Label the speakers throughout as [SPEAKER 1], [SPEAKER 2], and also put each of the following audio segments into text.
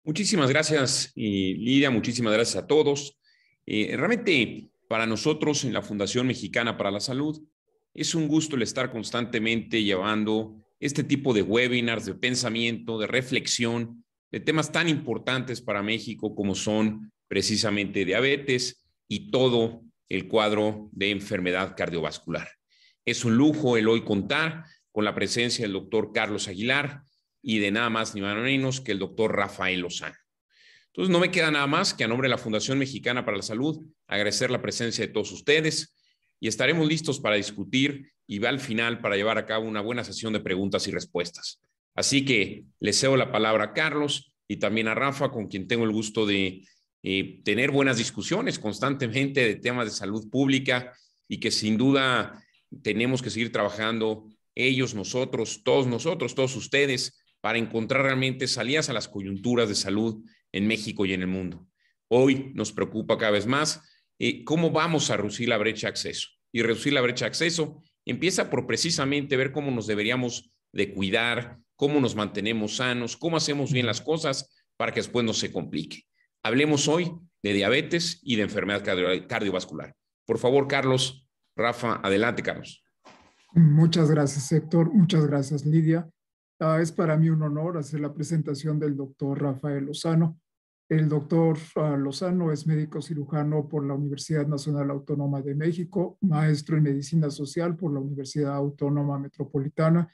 [SPEAKER 1] Muchísimas gracias, Lidia, muchísimas gracias a todos. Realmente para nosotros en la Fundación Mexicana para la Salud es un gusto el estar constantemente llevando este tipo de webinars, de pensamiento, de reflexión, de temas tan importantes para México como son precisamente diabetes y todo el cuadro de enfermedad cardiovascular. Es un lujo el hoy contar con la presencia del doctor Carlos Aguilar y de nada más ni menos que el doctor Rafael Lozano. Entonces, no me queda nada más que a nombre de la Fundación Mexicana para la Salud agradecer la presencia de todos ustedes y estaremos listos para discutir y al final para llevar a cabo una buena sesión de preguntas y respuestas. Así que le cedo la palabra a Carlos y también a Rafa, con quien tengo el gusto de tener buenas discusiones constantemente de temas de salud pública y que sin duda tenemos que seguir trabajando ellos, nosotros, todos ustedes, para encontrar realmente salidas a las coyunturas de salud en México y en el mundo. Hoy nos preocupa cada vez más cómo vamos a reducir la brecha de acceso. Y reducir la brecha de acceso empieza por precisamente ver cómo nos deberíamos de cuidar, cómo nos mantenemos sanos, cómo hacemos bien las cosas para que después no se complique. Hablemos hoy de diabetes y de enfermedad cardiovascular. Por favor, Carlos, Rafa, adelante, Carlos.
[SPEAKER 2] Muchas gracias, Héctor. Muchas gracias, Lidia. Es para mí un honor hacer la presentación del doctor Rafael Lozano. El doctor Lozano es médico cirujano por la Universidad Nacional Autónoma de México, maestro en medicina social por la Universidad Autónoma Metropolitana.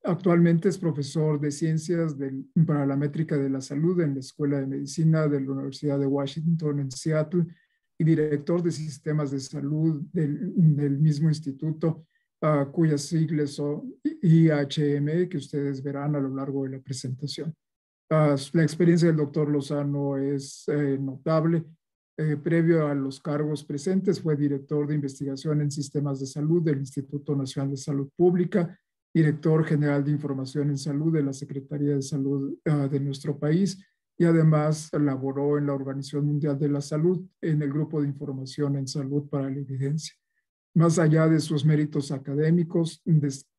[SPEAKER 2] Actualmente es profesor de ciencias para la métrica de la salud en la Escuela de Medicina de la Universidad de Washington en Seattle y director de sistemas de salud del mismo instituto, cuyas siglas son IHM, que ustedes verán a lo largo de la presentación. La experiencia del doctor Lozano es notable. Previo a los cargos presentes, fue director de investigación en sistemas de salud del Instituto Nacional de Salud Pública, director general de información en salud de la Secretaría de Salud de nuestro país, y además laboró en la Organización Mundial de la Salud en el Grupo de Información en Salud para la Evidencia. Más allá de sus méritos académicos,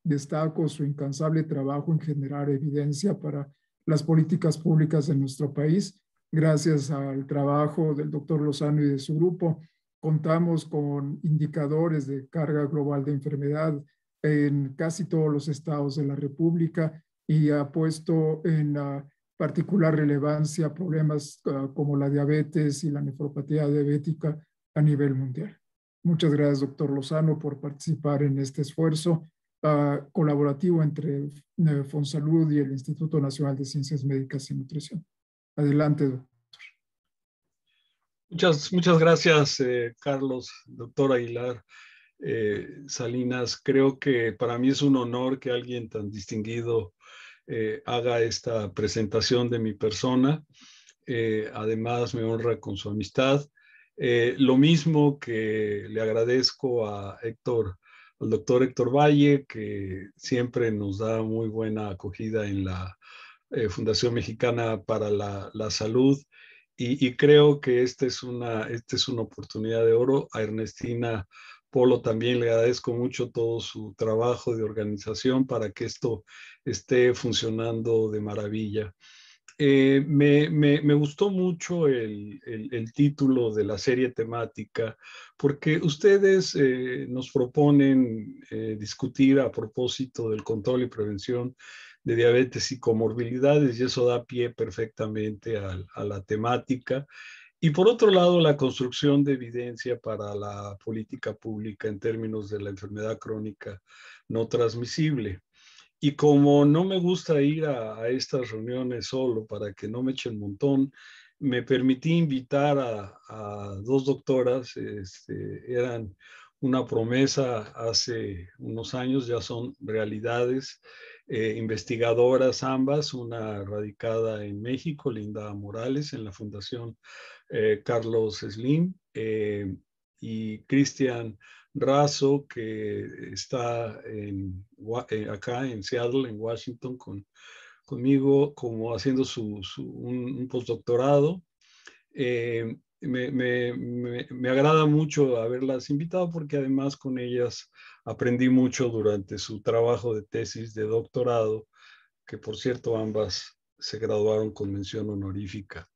[SPEAKER 2] destaco su incansable trabajo en generar evidencia para las políticas públicas de nuestro país. Gracias al trabajo del doctor Lozano y de su grupo, contamos con indicadores de carga global de enfermedad en casi todos los estados de la República y ha puesto en particular relevancia problemas como la diabetes y la nefropatía diabética a nivel mundial. Muchas gracias, doctor Lozano, por participar en este esfuerzo colaborativo entre Fonsalud y el Instituto Nacional de Ciencias Médicas y Nutrición. Adelante, doctor.
[SPEAKER 3] Muchas gracias, Carlos, doctor Aguilar Salinas. Creo que para mí es un honor que alguien tan distinguido haga esta presentación de mi persona. Además, me honra con su amistad. Lo mismo que le agradezco a al doctor Héctor Valle, que siempre nos da muy buena acogida en la Fundación Mexicana para la Salud. Y creo que esta es una oportunidad de oro. A Ernestina Polo también le agradezco mucho todo su trabajo de organización para que esto esté funcionando de maravilla. Me gustó mucho el título de la serie temática, porque ustedes nos proponen discutir a propósito del control y prevención de diabetes y comorbilidades, y eso da pie perfectamente a la temática. Y por otro lado, la construcción de evidencia para la política pública en términos de la enfermedad crónica no transmisible. Y como no me gusta ir a estas reuniones solo para que no me echen un montón, me permití invitar a dos doctoras, eran una promesa hace unos años, ya son realidades, investigadoras ambas, una radicada en México, Linda Morales, en la Fundación Carlos Slim, y Cristian Razo, que está acá en Seattle, en Washington, conmigo, como haciendo un postdoctorado. Me agrada mucho haberlas invitado porque además con ellas aprendí mucho durante su trabajo de tesis de doctorado, que por cierto ambas se graduaron con mención honorífica.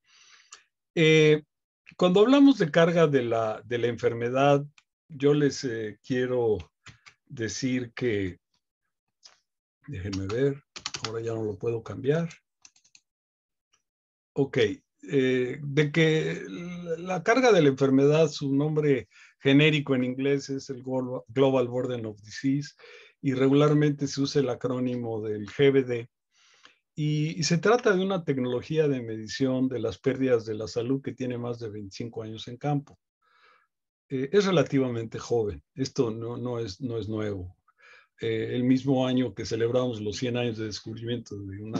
[SPEAKER 3] Cuando hablamos de carga de la enfermedad, yo les quiero decir que, déjenme ver, ahora ya no lo puedo cambiar. Ok, de que la carga de la enfermedad, su nombre genérico en inglés es el Global Burden of Disease, y regularmente se usa el acrónimo del GBD. Y se trata de una tecnología de medición de las pérdidas de la salud que tiene más de 25 años en campo. Es relativamente joven, esto no es nuevo. El mismo año que celebramos los 100 años de descubrimiento de un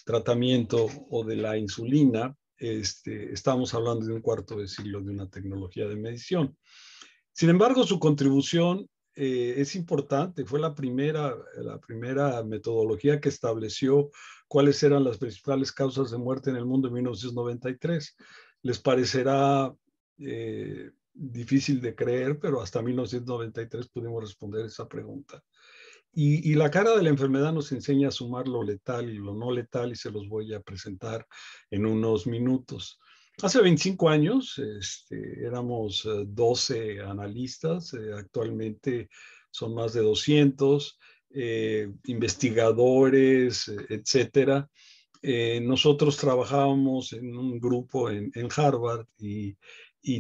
[SPEAKER 3] tratamiento o de la insulina, estamos hablando de un cuarto de siglo de una tecnología de medición. Sin embargo, su contribución es importante. Fue la primera metodología que estableció cuáles eran las principales causas de muerte en el mundo en 1993. Les parecerá difícil de creer, pero hasta 1993 pudimos responder esa pregunta. Y la carga de la enfermedad nos enseña a sumar lo letal y lo no letal, y se los voy a presentar en unos minutos. Hace 25 años éramos 12 analistas, actualmente son más de 200 investigadores, etcétera. Nosotros trabajábamos en un grupo en Harvard y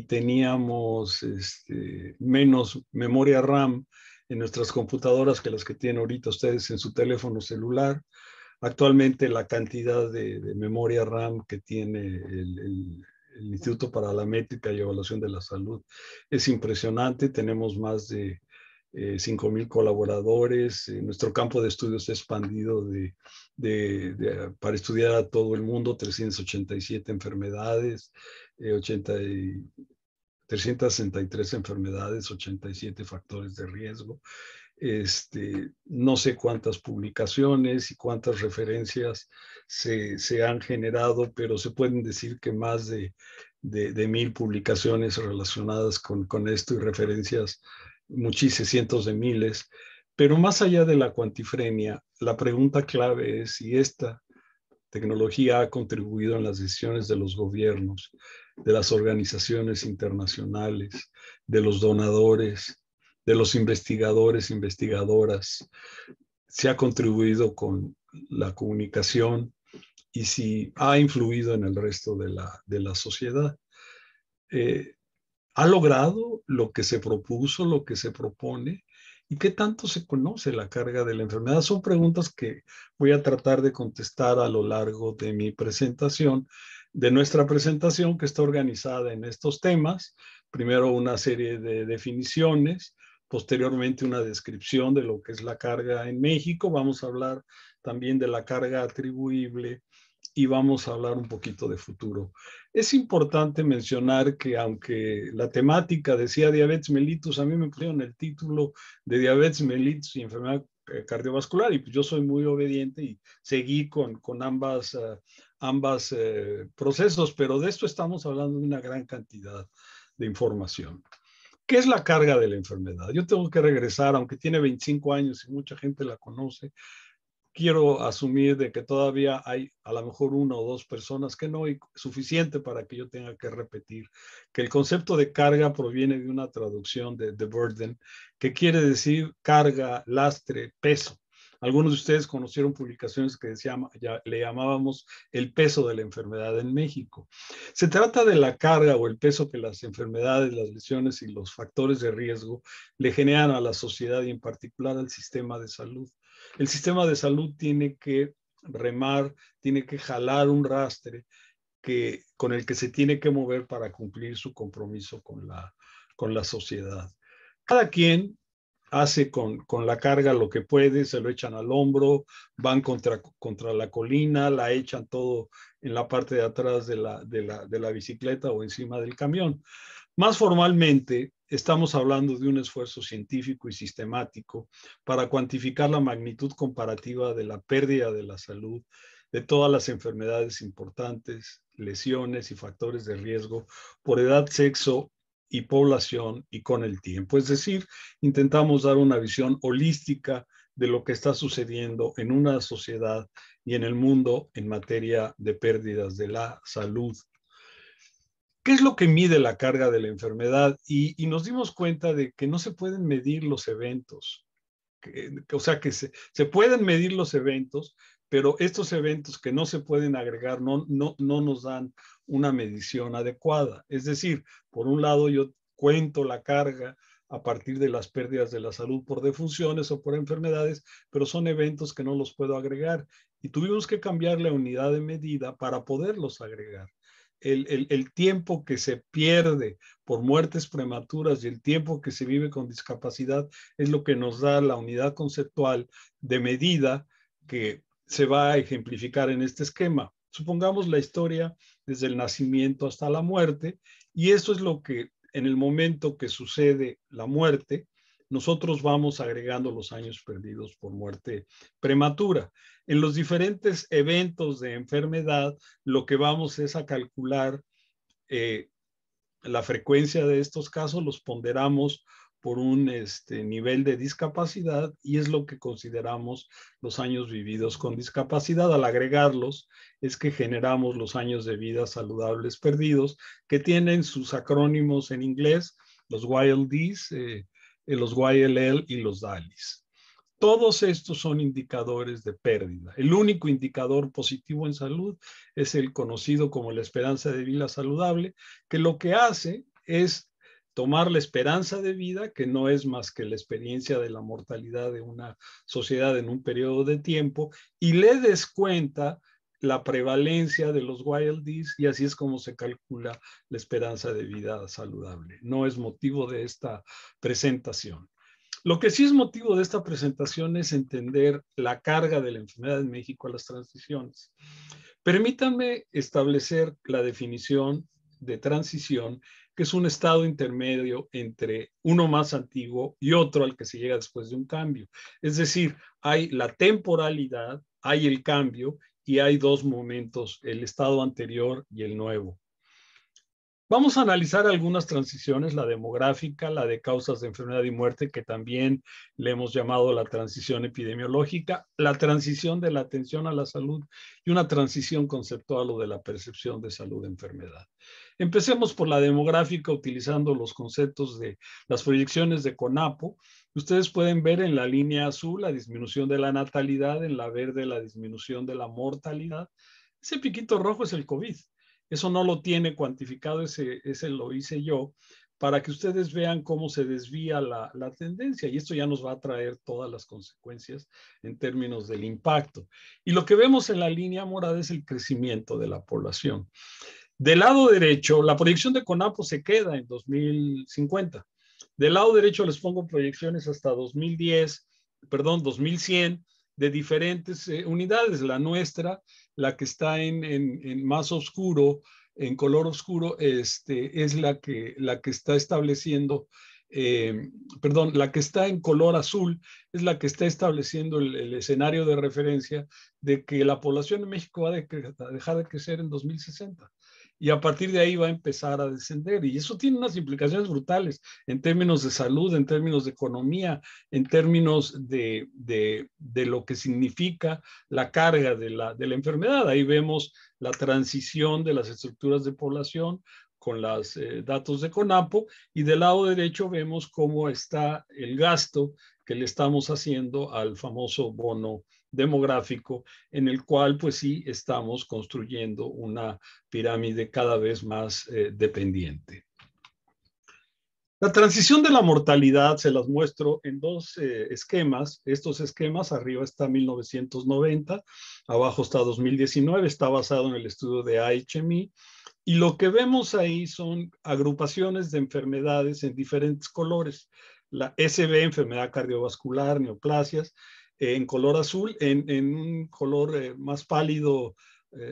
[SPEAKER 3] teníamos menos memoria RAM en nuestras computadoras que las que tienen ahorita ustedes en su teléfono celular. Actualmente la cantidad de memoria RAM que tiene el Instituto para la Métrica y Evaluación de la Salud es impresionante. Tenemos más de 5,000 colaboradores. Nuestro campo de estudios se ha expandido para estudiar a todo el mundo, 387 enfermedades, 363 enfermedades, 87 factores de riesgo. No sé cuántas publicaciones y cuántas referencias se han generado, pero se pueden decir que más de 1,000 publicaciones relacionadas con esto y referencias muchísimas, cientos de miles. Pero más allá de la cuantifrenia, la pregunta clave es si esta tecnología ha contribuido en las decisiones de los gobiernos, de las organizaciones internacionales, de los donadores, de los investigadores, investigadoras, si ha contribuido con la comunicación y si ha influido en el resto de la sociedad. ¿Ha logrado lo que se propuso, lo que se propone? ¿Y qué tanto se conoce la carga de la enfermedad? Son preguntas que voy a tratar de contestar a lo largo de mi presentación, de nuestra presentación, que está organizada en estos temas. Primero una serie de definiciones, posteriormente una descripción de lo que es la carga en México. Vamos a hablar también de la carga atribuible y vamos a hablar un poquito de futuro. Es importante mencionar que aunque la temática decía diabetes mellitus, a mí me pusieron el título de diabetes mellitus y enfermedad cardiovascular, y pues yo soy muy obediente y seguí con ambas procesos, pero de esto estamos hablando de una gran cantidad de información. ¿Qué es la carga de la enfermedad? Yo tengo que regresar, aunque tiene 25 años y mucha gente la conoce, quiero asumir de que todavía hay a lo mejor una o dos personas que no, y suficiente para que yo tenga que repetir que el concepto de carga proviene de una traducción de burden, que quiere decir carga, lastre, peso. Algunos de ustedes conocieron publicaciones que le llamábamos el peso de la enfermedad en México. Se trata de la carga o el peso que las enfermedades, las lesiones y los factores de riesgo le generan a la sociedad y en particular al sistema de salud. El sistema de salud tiene que remar, tiene que jalar un rastre con el que se tiene que mover para cumplir su compromiso con la sociedad. Cada quien hace con la carga lo que puede, se lo echan al hombro, van contra la colina, la echan todo en la parte de atrás de la bicicleta o encima del camión. Más formalmente, estamos hablando de un esfuerzo científico y sistemático para cuantificar la magnitud comparativa de la pérdida de la salud, de todas las enfermedades importantes, lesiones y factores de riesgo por edad, sexo y población y con el tiempo. Es decir, intentamos dar una visión holística de lo que está sucediendo en una sociedad y en el mundo en materia de pérdidas de la salud. ¿Qué es lo que mide la carga de la enfermedad? Y nos dimos cuenta de que no se pueden medir los eventos. O sea, que se pueden medir los eventos, pero estos eventos que no se pueden agregar no nos dan una medición adecuada. Es decir, por un lado yo cuento la carga a partir de las pérdidas de la salud por defunciones o por enfermedades, pero son eventos que no los puedo agregar. Y tuvimos que cambiar la unidad de medida para poderlos agregar. El tiempo que se pierde por muertes prematuras y el tiempo que se vive con discapacidad es lo que nos da la unidad conceptual de medida que se va a ejemplificar en este esquema. Supongamos la historia desde el nacimiento hasta la muerte, y eso es lo que en el momento que sucede la muerte, nosotros vamos agregando los años perdidos por muerte prematura. En los diferentes eventos de enfermedad, lo que vamos es a calcular la frecuencia de estos casos, los ponderamos por un nivel de discapacidad y es lo que consideramos los años vividos con discapacidad. Al agregarlos es que generamos los años de vida saludables perdidos, que tienen sus acrónimos en inglés, los YLDs, los YLL y los DALYs. Todos estos son indicadores de pérdida. El único indicador positivo en salud es el conocido como la esperanza de vida saludable, que lo que hace es tomar la esperanza de vida, que no es más que la experiencia de la mortalidad de una sociedad en un periodo de tiempo, y le descuenta la prevalencia de los YLDs, y así es como se calcula la esperanza de vida saludable. No es motivo de esta presentación. Lo que sí es motivo de esta presentación es entender la carga de la enfermedad en México a las transiciones. Permítanme establecer la definición de transición, que es un estado intermedio entre uno más antiguo y otro al que se llega después de un cambio. Es decir, hay la temporalidad, hay el cambio y hay dos momentos, el estado anterior y el nuevo. Vamos a analizar algunas transiciones, la demográfica, la de causas de enfermedad y muerte, que también le hemos llamado la transición epidemiológica, la transición de la atención a la salud y una transición conceptual o de la percepción de salud-enfermedad. Empecemos por la demográfica utilizando los conceptos de las proyecciones de CONAPO. Ustedes pueden ver en la línea azul la disminución de la natalidad, en la verde la disminución de la mortalidad. Ese piquito rojo es el COVID. Eso no lo tiene cuantificado, ese lo hice yo, para que ustedes vean cómo se desvía la tendencia, y esto ya nos va a traer todas las consecuencias en términos del impacto. Y lo que vemos en la línea morada es el crecimiento de la población. Del lado derecho, la proyección de CONAPO se queda en 2050. Del lado derecho les pongo proyecciones hasta 2100, de diferentes unidades. La nuestra, la que está en más oscuro, en color oscuro, es la que está estableciendo, la que está en color azul es la que está estableciendo el escenario de referencia de que la población en México va a dejar de crecer en 2060. Y a partir de ahí va a empezar a descender. Y eso tiene unas implicaciones brutales en términos de salud, en términos de economía, en términos de lo que significa la carga de la enfermedad. Ahí vemos la transición de las estructuras de población con los datos de CONAPO, y del lado derecho vemos cómo está el gasto que le estamos haciendo al famoso bono demográfico, en el cual pues sí estamos construyendo una pirámide cada vez más dependiente. La transición de la mortalidad se las muestro en dos esquemas. Estos esquemas, arriba está 1990, abajo está 2019, está basado en el estudio de IHME, y lo que vemos ahí son agrupaciones de enfermedades en diferentes colores. La SB, enfermedad cardiovascular, neoplasias, en color azul, en un color más pálido,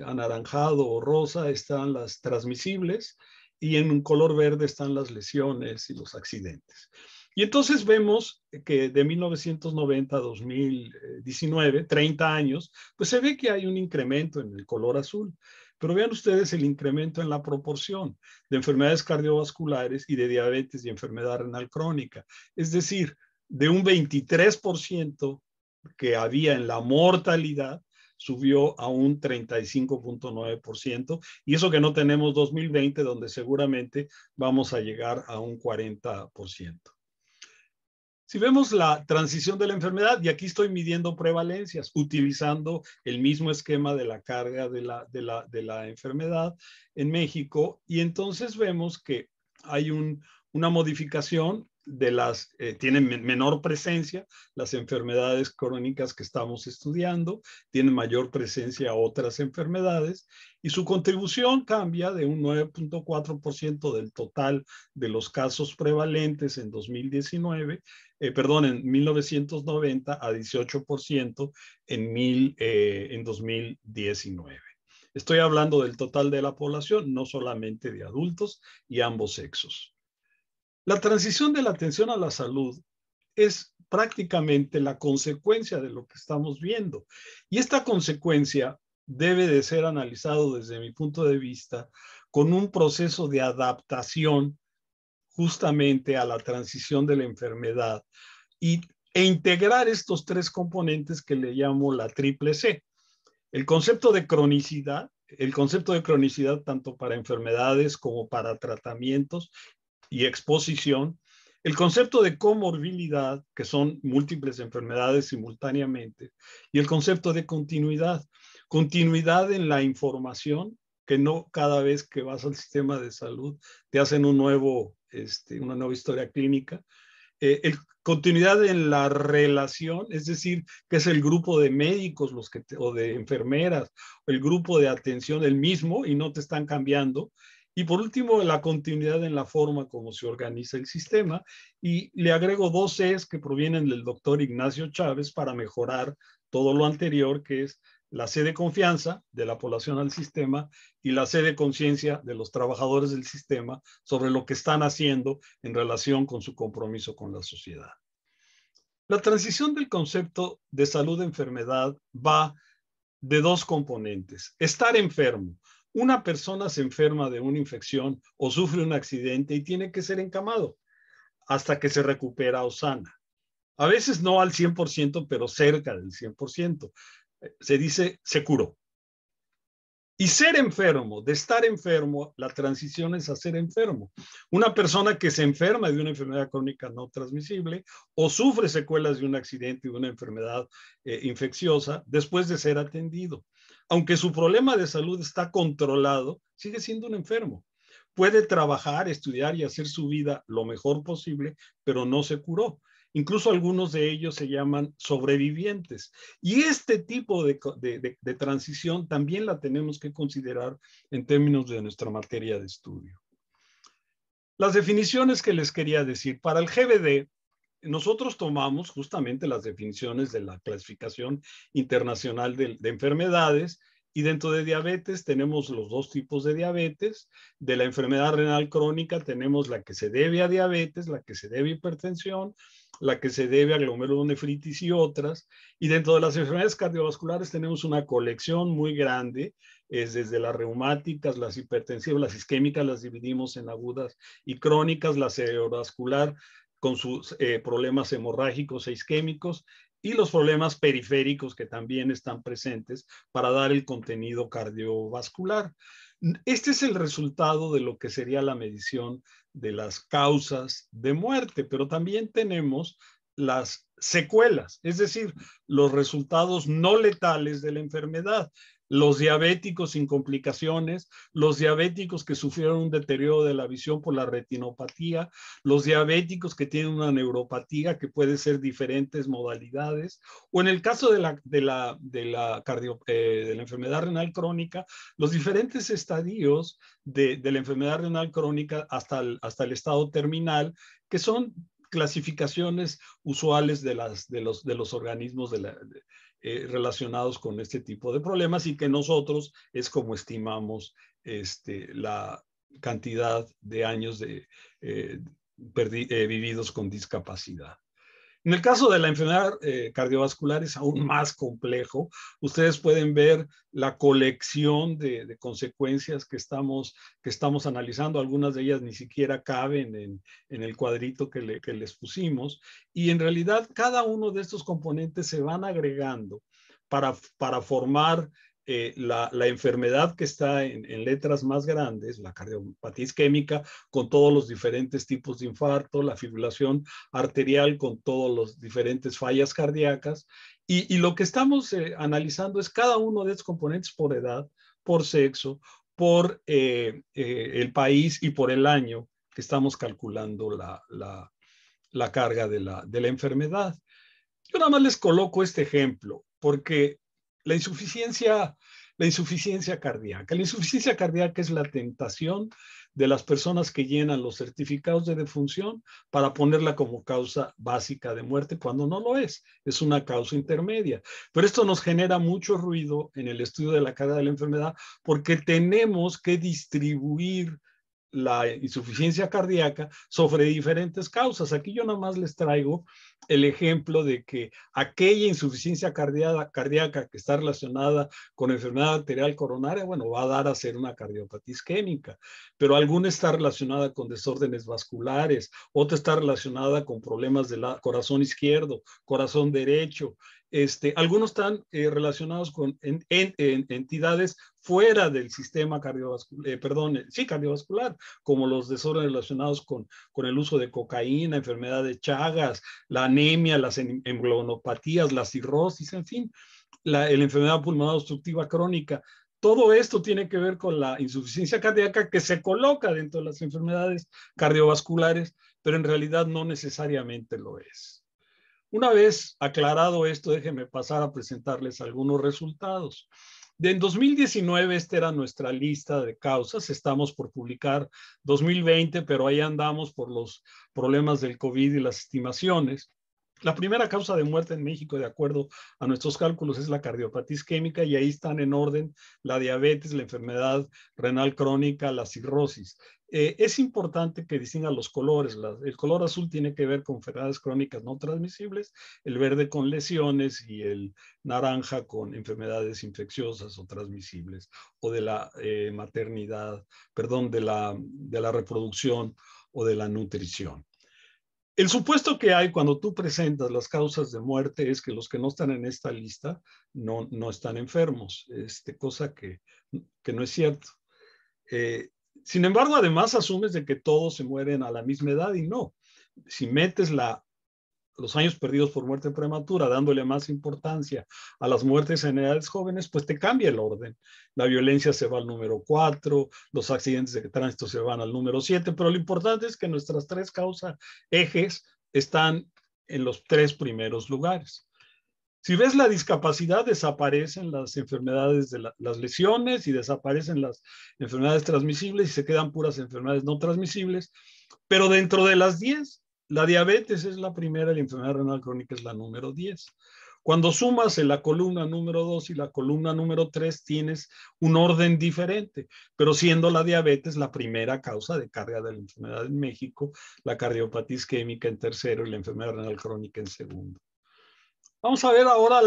[SPEAKER 3] anaranjado o rosa, están las transmisibles, y en un color verde están las lesiones y los accidentes. Y entonces vemos que de 1990 a 2019, 30 años, pues se ve que hay un incremento en el color azul. Pero vean ustedes el incremento en la proporción de enfermedades cardiovasculares y de diabetes y enfermedad renal crónica. Es decir, de un 23% que había en la mortalidad subió a un 35.9%, y eso que no tenemos 2020, donde seguramente vamos a llegar a un 40%. Si vemos la transición de la enfermedad, y aquí estoy midiendo prevalencias, utilizando el mismo esquema de la carga de la enfermedad en México, y entonces vemos que hay una modificación de tienen menor presencia las enfermedades crónicas que estamos estudiando, tienen mayor presencia otras enfermedades, y su contribución cambia de un 9.4% del total de los casos prevalentes en 2019, en 1990 a 18% en 2019. Estoy hablando del total de la población, no solamente de adultos y ambos sexos. La transición de la atención a la salud es prácticamente la consecuencia de lo que estamos viendo. Y esta consecuencia debe de ser analizado desde mi punto de vista con un proceso de adaptación justamente a la transición de la enfermedad e integrar estos tres componentes que le llamo la triple C. El concepto de cronicidad tanto para enfermedades como para tratamientos y exposición, el concepto de comorbilidad, que son múltiples enfermedades simultáneamente, y el concepto de continuidad en la información, que no cada vez que vas al sistema de salud te hacen una nueva historia clínica, continuidad en la relación, es decir, que es el grupo de médicos o de enfermeras, el grupo de atención el mismo y no te están cambiando. Y por último, la continuidad en la forma como se organiza el sistema. Y le agrego dos Cs que provienen del doctor Ignacio Chávez para mejorar todo lo anterior, que es la C de confianza de la población al sistema y la C de conciencia de los trabajadores del sistema sobre lo que están haciendo en relación con su compromiso con la sociedad. La transición del concepto de salud-enfermedad va de dos componentes. Estar enfermo. Una persona se enferma de una infección o sufre un accidente y tiene que ser encamado hasta que se recupera o sana. A veces no al 100%, pero cerca del 100%. Se dice, se curó. Y ser enfermo, de estar enfermo, la transición es a ser enfermo. Una persona que se enferma de una enfermedad crónica no transmisible o sufre secuelas de un accidente o de una enfermedad infecciosa después de ser atendido. Aunque su problema de salud está controlado, sigue siendo un enfermo. Puede trabajar, estudiar y hacer su vida lo mejor posible, pero no se curó. Incluso algunos de ellos se llaman sobrevivientes. Y este tipo de transición también la tenemos que considerar en términos de nuestra materia de estudio. Las definiciones que les quería decir. Para el GBD, nosotros tomamos justamente las definiciones de la clasificación internacional de enfermedades, y dentro de diabetes tenemos los dos tipos de diabetes. De la enfermedad renal crónica tenemos la que se debe a diabetes, la que se debe a hipertensión, la que se debe a glomerulonefritis y otras. Y dentro de las enfermedades cardiovasculares tenemos una colección muy grande, es desde las reumáticas, las hipertensivas, las isquémicas las dividimos en agudas y crónicas, la cerebrovascular con sus problemas hemorrágicos e isquémicos, y los problemas periféricos que también están presentes para dar el contenido cardiovascular. Este es el resultado de lo que sería la medición de las causas de muerte, pero también tenemos las secuelas, es decir, los resultados no letales de la enfermedad. Los diabéticos sin complicaciones, los diabéticos que sufrieron un deterioro de la visión por la retinopatía, los diabéticos que tienen una neuropatía que puede ser diferentes modalidades, o en el caso de la enfermedad renal crónica, los diferentes estadios de la enfermedad renal crónica hasta el estado terminal, que son clasificaciones usuales de los organismos relacionados con este tipo de problemas, y que nosotros es como estimamos la cantidad de años vividos con discapacidad. En el caso de la enfermedad cardiovascular es aún más complejo. Ustedes pueden ver la colección de consecuencias que estamos analizando. Algunas de ellas ni siquiera caben en el cuadrito que les pusimos. Y en realidad cada uno de estos componentes se van agregando para formar la enfermedad que está en letras más grandes, la cardiopatía isquémica, con todos los diferentes tipos de infarto, la fibrilación arterial con todos los diferentes fallas cardíacas. Y lo que estamos analizando es cada uno de estos componentes por edad, por sexo, por el país y por el año que estamos calculando la carga de la enfermedad. Yo nada más les coloco este ejemplo porque la insuficiencia cardíaca. La insuficiencia cardíaca es la tentación de las personas que llenan los certificados de defunción para ponerla como causa básica de muerte cuando no lo es. Es una causa intermedia. Pero esto nos genera mucho ruido en el estudio de la carga de la enfermedad porque tenemos que distribuir la insuficiencia cardíaca sobre diferentes causas. Aquí yo nada más les traigo el ejemplo de que aquella insuficiencia cardíaca que está relacionada con enfermedad arterial coronaria, bueno, va a dar a ser una cardiopatía isquémica, pero alguna está relacionada con desórdenes vasculares, otra está relacionada con problemas del corazón izquierdo, corazón derecho. Algunos están relacionados con entidades fuera del sistema cardiovascular, como los desórdenes relacionados con el uso de cocaína, enfermedad de Chagas, la anemia, las hemoglobinopatías, la cirrosis, en fin, la enfermedad pulmonar obstructiva crónica. Todo esto tiene que ver con la insuficiencia cardíaca que se coloca dentro de las enfermedades cardiovasculares, pero en realidad no necesariamente lo es. Una vez aclarado esto, déjenme pasar a presentarles algunos resultados. En 2019, esta era nuestra lista de causas. Estamos por publicar 2020, pero ahí andamos por los problemas del COVID y las estimaciones. La primera causa de muerte en México, de acuerdo a nuestros cálculos, es la cardiopatía isquémica y ahí están en orden la diabetes, la enfermedad renal crónica, la cirrosis. Es importante que distingan los colores. El color azul tiene que ver con enfermedades crónicas no transmisibles, el verde con lesiones y el naranja con enfermedades infecciosas o transmisibles o de la maternidad, perdón, de la reproducción o de la nutrición. El supuesto que hay cuando tú presentas las causas de muerte es que los que no están en esta lista no están enfermos, cosa que no es cierto. Sin embargo, además asumes de que todos se mueren a la misma edad y no. Si metes los años perdidos por muerte prematura, dándole más importancia a las muertes en edades jóvenes, pues te cambia el orden. La violencia se va al número 4, los accidentes de tránsito se van al número 7, pero lo importante es que nuestras tres causas ejes están en los 3 primeros lugares. Si ves la discapacidad, desaparecen las enfermedades de las lesiones y desaparecen las enfermedades transmisibles y se quedan puras enfermedades no transmisibles, pero dentro de las 10, la diabetes es la primera y la enfermedad renal crónica es la número 10. Cuando sumas en la columna número 2 y la columna número 3, tienes un orden diferente, pero siendo la diabetes la primera causa de carga de la enfermedad en México, la cardiopatía isquémica en tercero y la enfermedad renal crónica en segundo. Vamos a ver ahora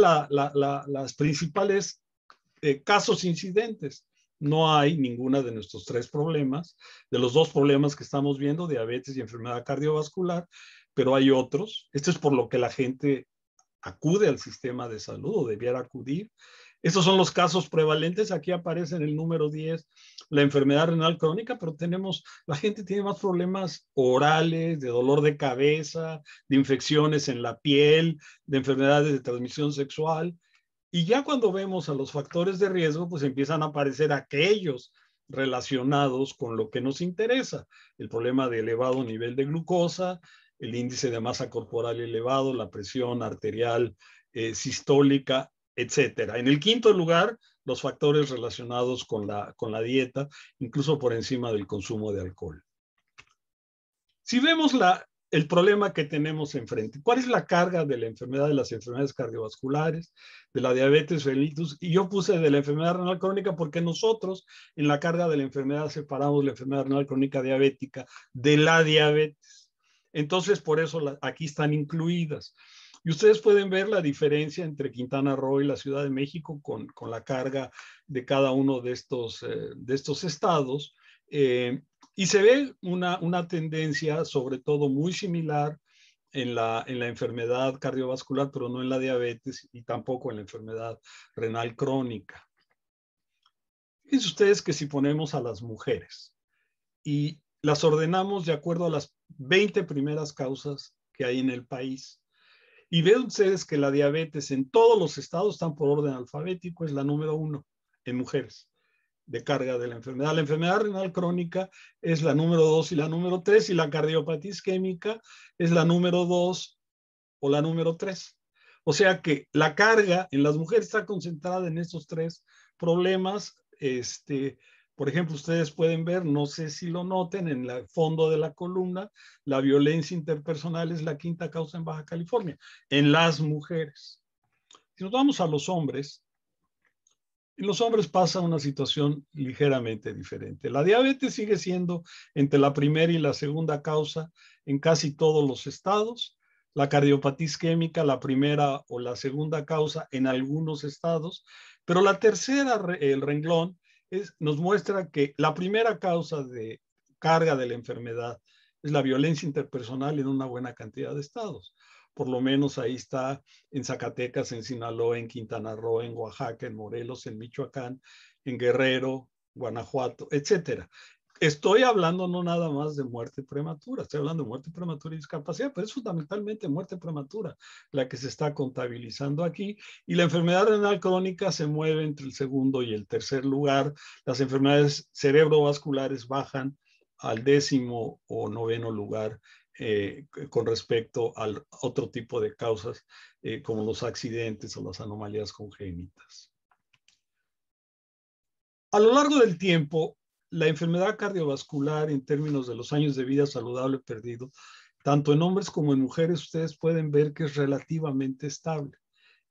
[SPEAKER 3] las principales casos incidentes. No hay ninguna de nuestros 3 problemas, de los 2 problemas que estamos viendo, diabetes y enfermedad cardiovascular, pero hay otros. Esto es por lo que la gente acude al sistema de salud o debiera acudir. Estos son los casos prevalentes. Aquí aparece en el número 10 la enfermedad renal crónica, pero la gente tiene más problemas orales, de dolor de cabeza, de infecciones en la piel, de enfermedades de transmisión sexual. Y ya cuando vemos a los factores de riesgo, pues empiezan a aparecer aquellos relacionados con lo que nos interesa. El problema de elevado nivel de glucosa, el índice de masa corporal elevado, la presión arterial sistólica, etcétera. En el quinto lugar, los factores relacionados con la dieta, incluso por encima del consumo de alcohol. Si vemos el problema que tenemos enfrente, ¿cuál es la carga de la enfermedad de las enfermedades cardiovasculares, de la diabetes mellitus? Y yo puse de la enfermedad renal crónica porque nosotros en la carga de la enfermedad separamos la enfermedad renal crónica diabética de la diabetes. Entonces, por eso aquí están incluidas. Y ustedes pueden ver la diferencia entre Quintana Roo y la Ciudad de México con la carga de cada uno de estos estados. Y se ve una tendencia, sobre todo muy similar en la enfermedad cardiovascular, pero no en la diabetes y tampoco en la enfermedad renal crónica. Fíjense ustedes que si ponemos a las mujeres y las ordenamos de acuerdo a las 20 primeras causas que hay en el país, y ven ustedes que la diabetes en todos los estados están por orden alfabético, es la número 1 en mujeres de carga de la enfermedad. La enfermedad renal crónica es la número 2 y la número 3, y la cardiopatía isquémica es la número 2 o la número 3. O sea que la carga en las mujeres está concentrada en estos 3 problemas. Por ejemplo, ustedes pueden ver, no sé si lo noten, en el fondo de la columna, la violencia interpersonal es la 5ª causa en Baja California, en las mujeres. Si nos vamos a los hombres, en los hombres pasa una situación ligeramente diferente. La diabetes sigue siendo entre la primera y la segunda causa en casi todos los estados. La cardiopatía isquémica, la primera o la segunda causa en algunos estados. Pero la tercera, el renglón, nos muestra que la primera causa de carga de la enfermedad es la violencia interpersonal en una buena cantidad de estados. Por lo menos ahí está en Zacatecas, en Sinaloa, en Quintana Roo, en Oaxaca, en Morelos, en Michoacán, en Guerrero, Guanajuato, etcétera. Estoy hablando no nada más de muerte prematura, estoy hablando de muerte prematura y discapacidad, pero es fundamentalmente muerte prematura la que se está contabilizando aquí, y la enfermedad renal crónica se mueve entre el segundo y el tercer lugar. Las enfermedades cerebrovasculares bajan al 10º o 9º lugar con respecto al otro tipo de causas como los accidentes o las anomalías congénitas. A lo largo del tiempo, la enfermedad cardiovascular en términos de los años de vida saludable perdido, tanto en hombres como en mujeres, ustedes pueden ver que es relativamente estable.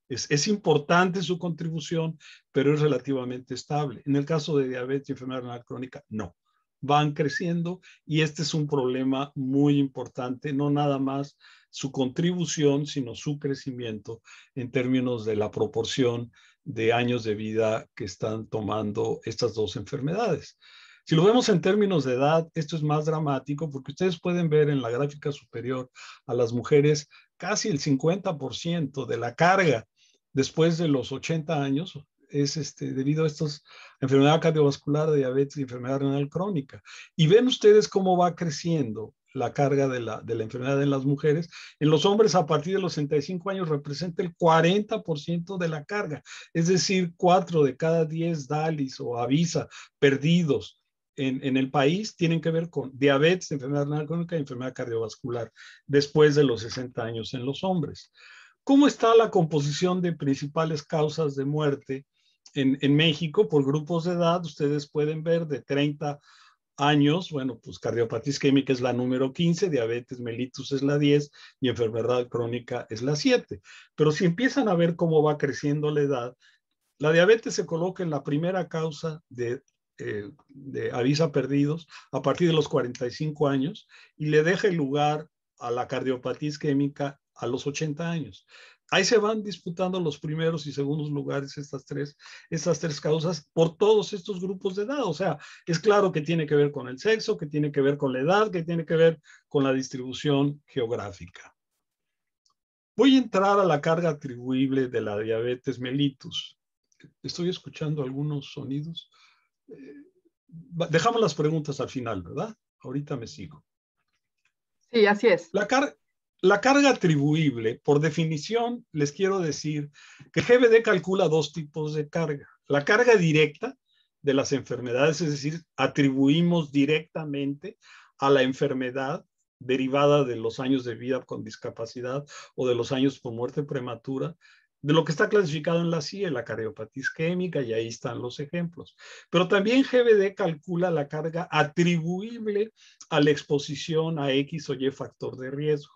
[SPEAKER 3] Es importante su contribución, pero es relativamente estable. En el caso de diabetes y enfermedad renal crónica, no. Van creciendo, y este es un problema muy importante, no nada más su contribución, sino su crecimiento en términos de la proporción de años de vida que están tomando estas dos enfermedades. Si lo vemos en términos de edad, esto es más dramático, porque ustedes pueden ver en la gráfica superior a las mujeres casi el 50% de la carga después de los 80 años es debido a estas enfermedad cardiovascular, diabetes y enfermedad renal crónica. Y ven ustedes cómo va creciendo la carga de la enfermedad en las mujeres. En los hombres, a partir de los 65 años, representa el 40% de la carga. Es decir, 4 de cada 10 DALIs o AVISA perdidos en el país tienen que ver con diabetes, enfermedad renal crónica y enfermedad cardiovascular después de los 60 años en los hombres. ¿Cómo está la composición de principales causas de muerte en México por grupos de edad? Ustedes pueden ver de 30 años, bueno, pues cardiopatía isquémica es la número 15, diabetes mellitus es la 10 y enfermedad crónica es la 7. Pero si empiezan a ver cómo va creciendo la edad, la diabetes se coloca en la primera causa de avisa perdidos a partir de los 45 años y le deja el lugar a la cardiopatía isquémica a los 80 años. Ahí se van disputando los primeros y segundos lugares estas tres causas por todos estos grupos de edad. O sea, es claro que tiene que ver con el sexo, que tiene que ver con la edad, que tiene que ver con la distribución geográfica. Voy a entrar a la carga atribuible de la diabetes mellitus. Estoy escuchando algunos sonidos. Dejamos las preguntas al final, ¿verdad? Ahorita me sigo.
[SPEAKER 4] Sí, así es.
[SPEAKER 3] La carga atribuible, por definición, les quiero decir que GBD calcula 2 tipos de carga. La carga directa de las enfermedades, es decir, atribuimos directamente a la enfermedad derivada de los años de vida con discapacidad o de los años por muerte prematura, de lo que está clasificado en la CIE, la cardiopatía isquémica, y ahí están los ejemplos. Pero también GBD calcula la carga atribuible a la exposición a X o Y factor de riesgo.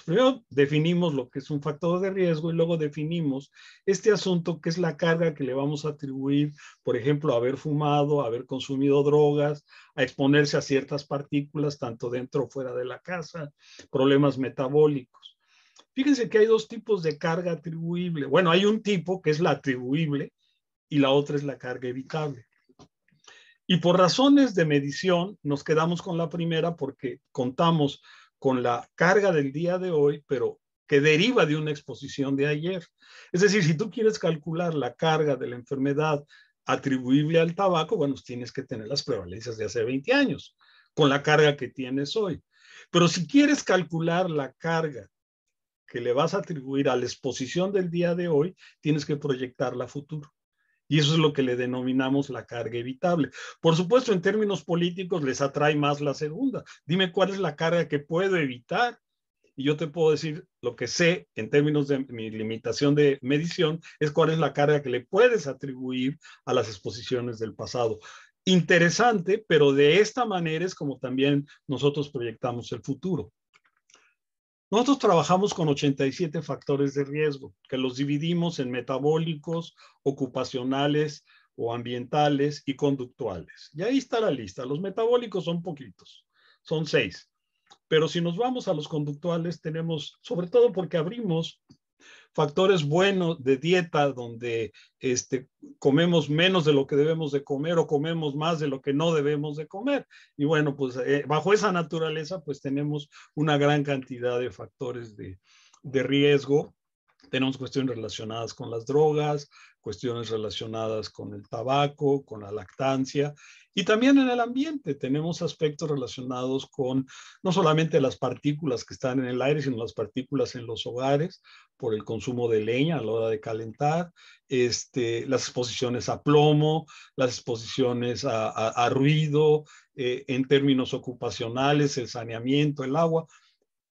[SPEAKER 3] Primero definimos lo que es un factor de riesgo y luego definimos este asunto que es la carga que le vamos a atribuir, por ejemplo, a haber fumado, a haber consumido drogas, a exponerse a ciertas partículas, tanto dentro o fuera de la casa, problemas metabólicos. Fíjense que hay dos tipos de carga atribuible. Bueno, hay un tipo que es la atribuible y la otra es la carga evitable. Y por razones de medición nos quedamos con la primera porque contamos con la carga del día de hoy, pero que deriva de una exposición de ayer. Es decir, si tú quieres calcular la carga de la enfermedad atribuible al tabaco, bueno, tienes que tener las prevalencias de hace 20 años, con la carga que tienes hoy. Pero si quieres calcular la carga que le vas a atribuir a la exposición del día de hoy, tienes que proyectarla a futuro. Y eso es lo que le denominamos la carga evitable. Por supuesto, en términos políticos les atrae más la segunda. Dime cuál es la carga que puedo evitar. Y yo te puedo decir lo que sé en términos de mi limitación de medición, es cuál es la carga que le puedes atribuir a las exposiciones del pasado. Interesante, pero de esta manera es como también nosotros proyectamos el futuro. Nosotros trabajamos con 87 factores de riesgo, que los dividimos en metabólicos, ocupacionales o ambientales y conductuales. Y ahí está la lista. Los metabólicos son poquitos, son 6. Pero si nos vamos a los conductuales, tenemos, sobre todo porque abrimos factores buenos de dieta donde comemos menos de lo que debemos de comer o comemos más de lo que no debemos de comer. Y bueno, pues bajo esa naturaleza, pues tenemos una gran cantidad de factores de riesgo. Tenemos cuestiones relacionadas con las drogas, cuestiones relacionadas con el tabaco, con la lactancia y también en el ambiente. Tenemos aspectos relacionados con no solamente las partículas que están en el aire, sino las partículas en los hogares por el consumo de leña a la hora de calentar, las exposiciones a plomo, las exposiciones a ruido, en términos ocupacionales, el saneamiento, el agua.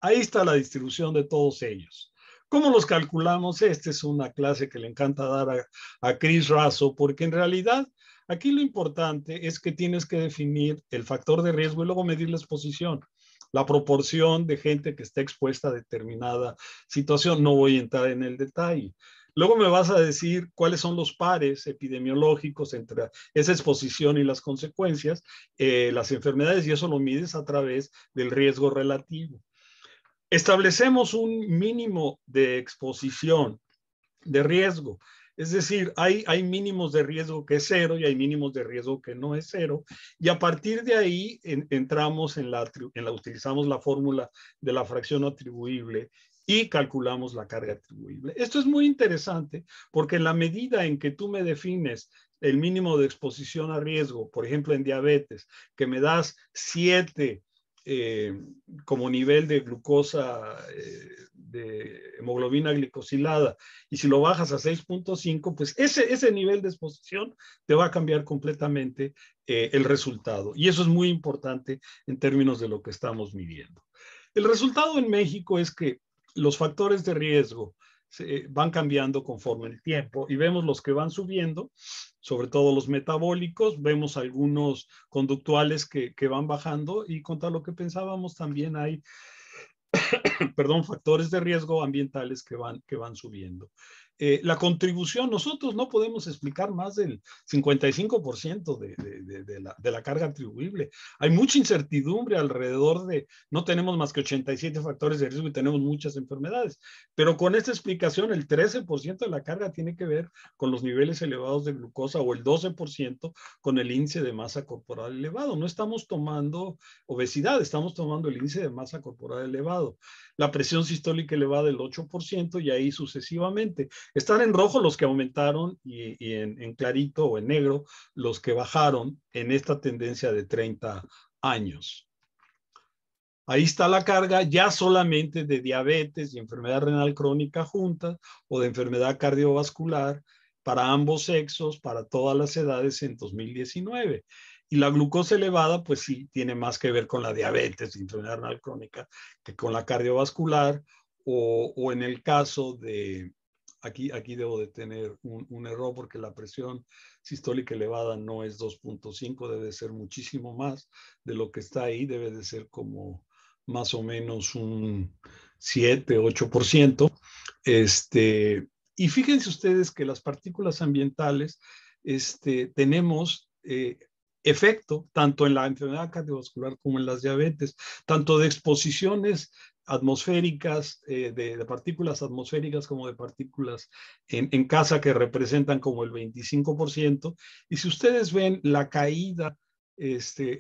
[SPEAKER 3] Ahí está la distribución de todos ellos. ¿Cómo los calculamos? Esta es una clase que le encanta dar a Chris Raso, porque en realidad aquí lo importante es que tienes que definir el factor de riesgo y luego medir la exposición, la proporción de gente que está expuesta a determinada situación. No voy a entrar en el detalle. Luego me vas a decir cuáles son los pares epidemiológicos entre esa exposición y las consecuencias, las enfermedades, y eso lo mides a través del riesgo relativo. Establecemos un mínimo de exposición, de riesgo. Es decir, hay mínimos de riesgo que es 0 y hay mínimos de riesgo que no es 0. Y a partir de ahí entramos utilizamos la fórmula de la fracción atribuible y calculamos la carga atribuible. Esto es muy interesante porque en la medida en que tú me defines el mínimo de exposición a riesgo, por ejemplo en diabetes, que me das 7 como nivel de glucosa, de hemoglobina glicosilada, y si lo bajas a 6.5, pues ese nivel de exposición te va a cambiar completamente el resultado. Y eso es muy importante en términos de lo que estamos midiendo. El resultado en México es que los factores de riesgo van cambiando conforme el tiempo y vemos los que van subiendo, sobre todo los metabólicos, vemos algunos conductuales que van bajando y contra lo que pensábamos también hay factores de riesgo ambientales que van subiendo. La contribución, nosotros no podemos explicar más del 55% de la carga atribuible. Hay mucha incertidumbre alrededor no tenemos más que 87 factores de riesgo y tenemos muchas enfermedades, pero con esta explicación el 13% de la carga tiene que ver con los niveles elevados de glucosa o el 12% con el índice de masa corporal elevado. No estamos tomando obesidad, estamos tomando el índice de masa corporal elevado. La presión sistólica elevada del 8% y ahí sucesivamente. Están en rojo los que aumentaron y en clarito o en negro los que bajaron en esta tendencia de 30 años. Ahí está la carga ya solamente de diabetes y enfermedad renal crónica juntas o de enfermedad cardiovascular para ambos sexos, para todas las edades en 2019. Y la glucosa elevada, pues sí, tiene más que ver con la diabetes y enfermedad renal crónica que con la cardiovascular o en el caso de, aquí debo de tener un error porque la presión sistólica elevada no es 2.5, debe ser muchísimo más de lo que está ahí, debe de ser como más o menos un 7-8%. Y fíjense ustedes que las partículas ambientales tenemos efecto tanto en la enfermedad cardiovascular como en las diabetes, tanto de exposiciones atmosféricas, de partículas atmosféricas como de partículas en casa, que representan como el 25%. Y si ustedes ven la caída,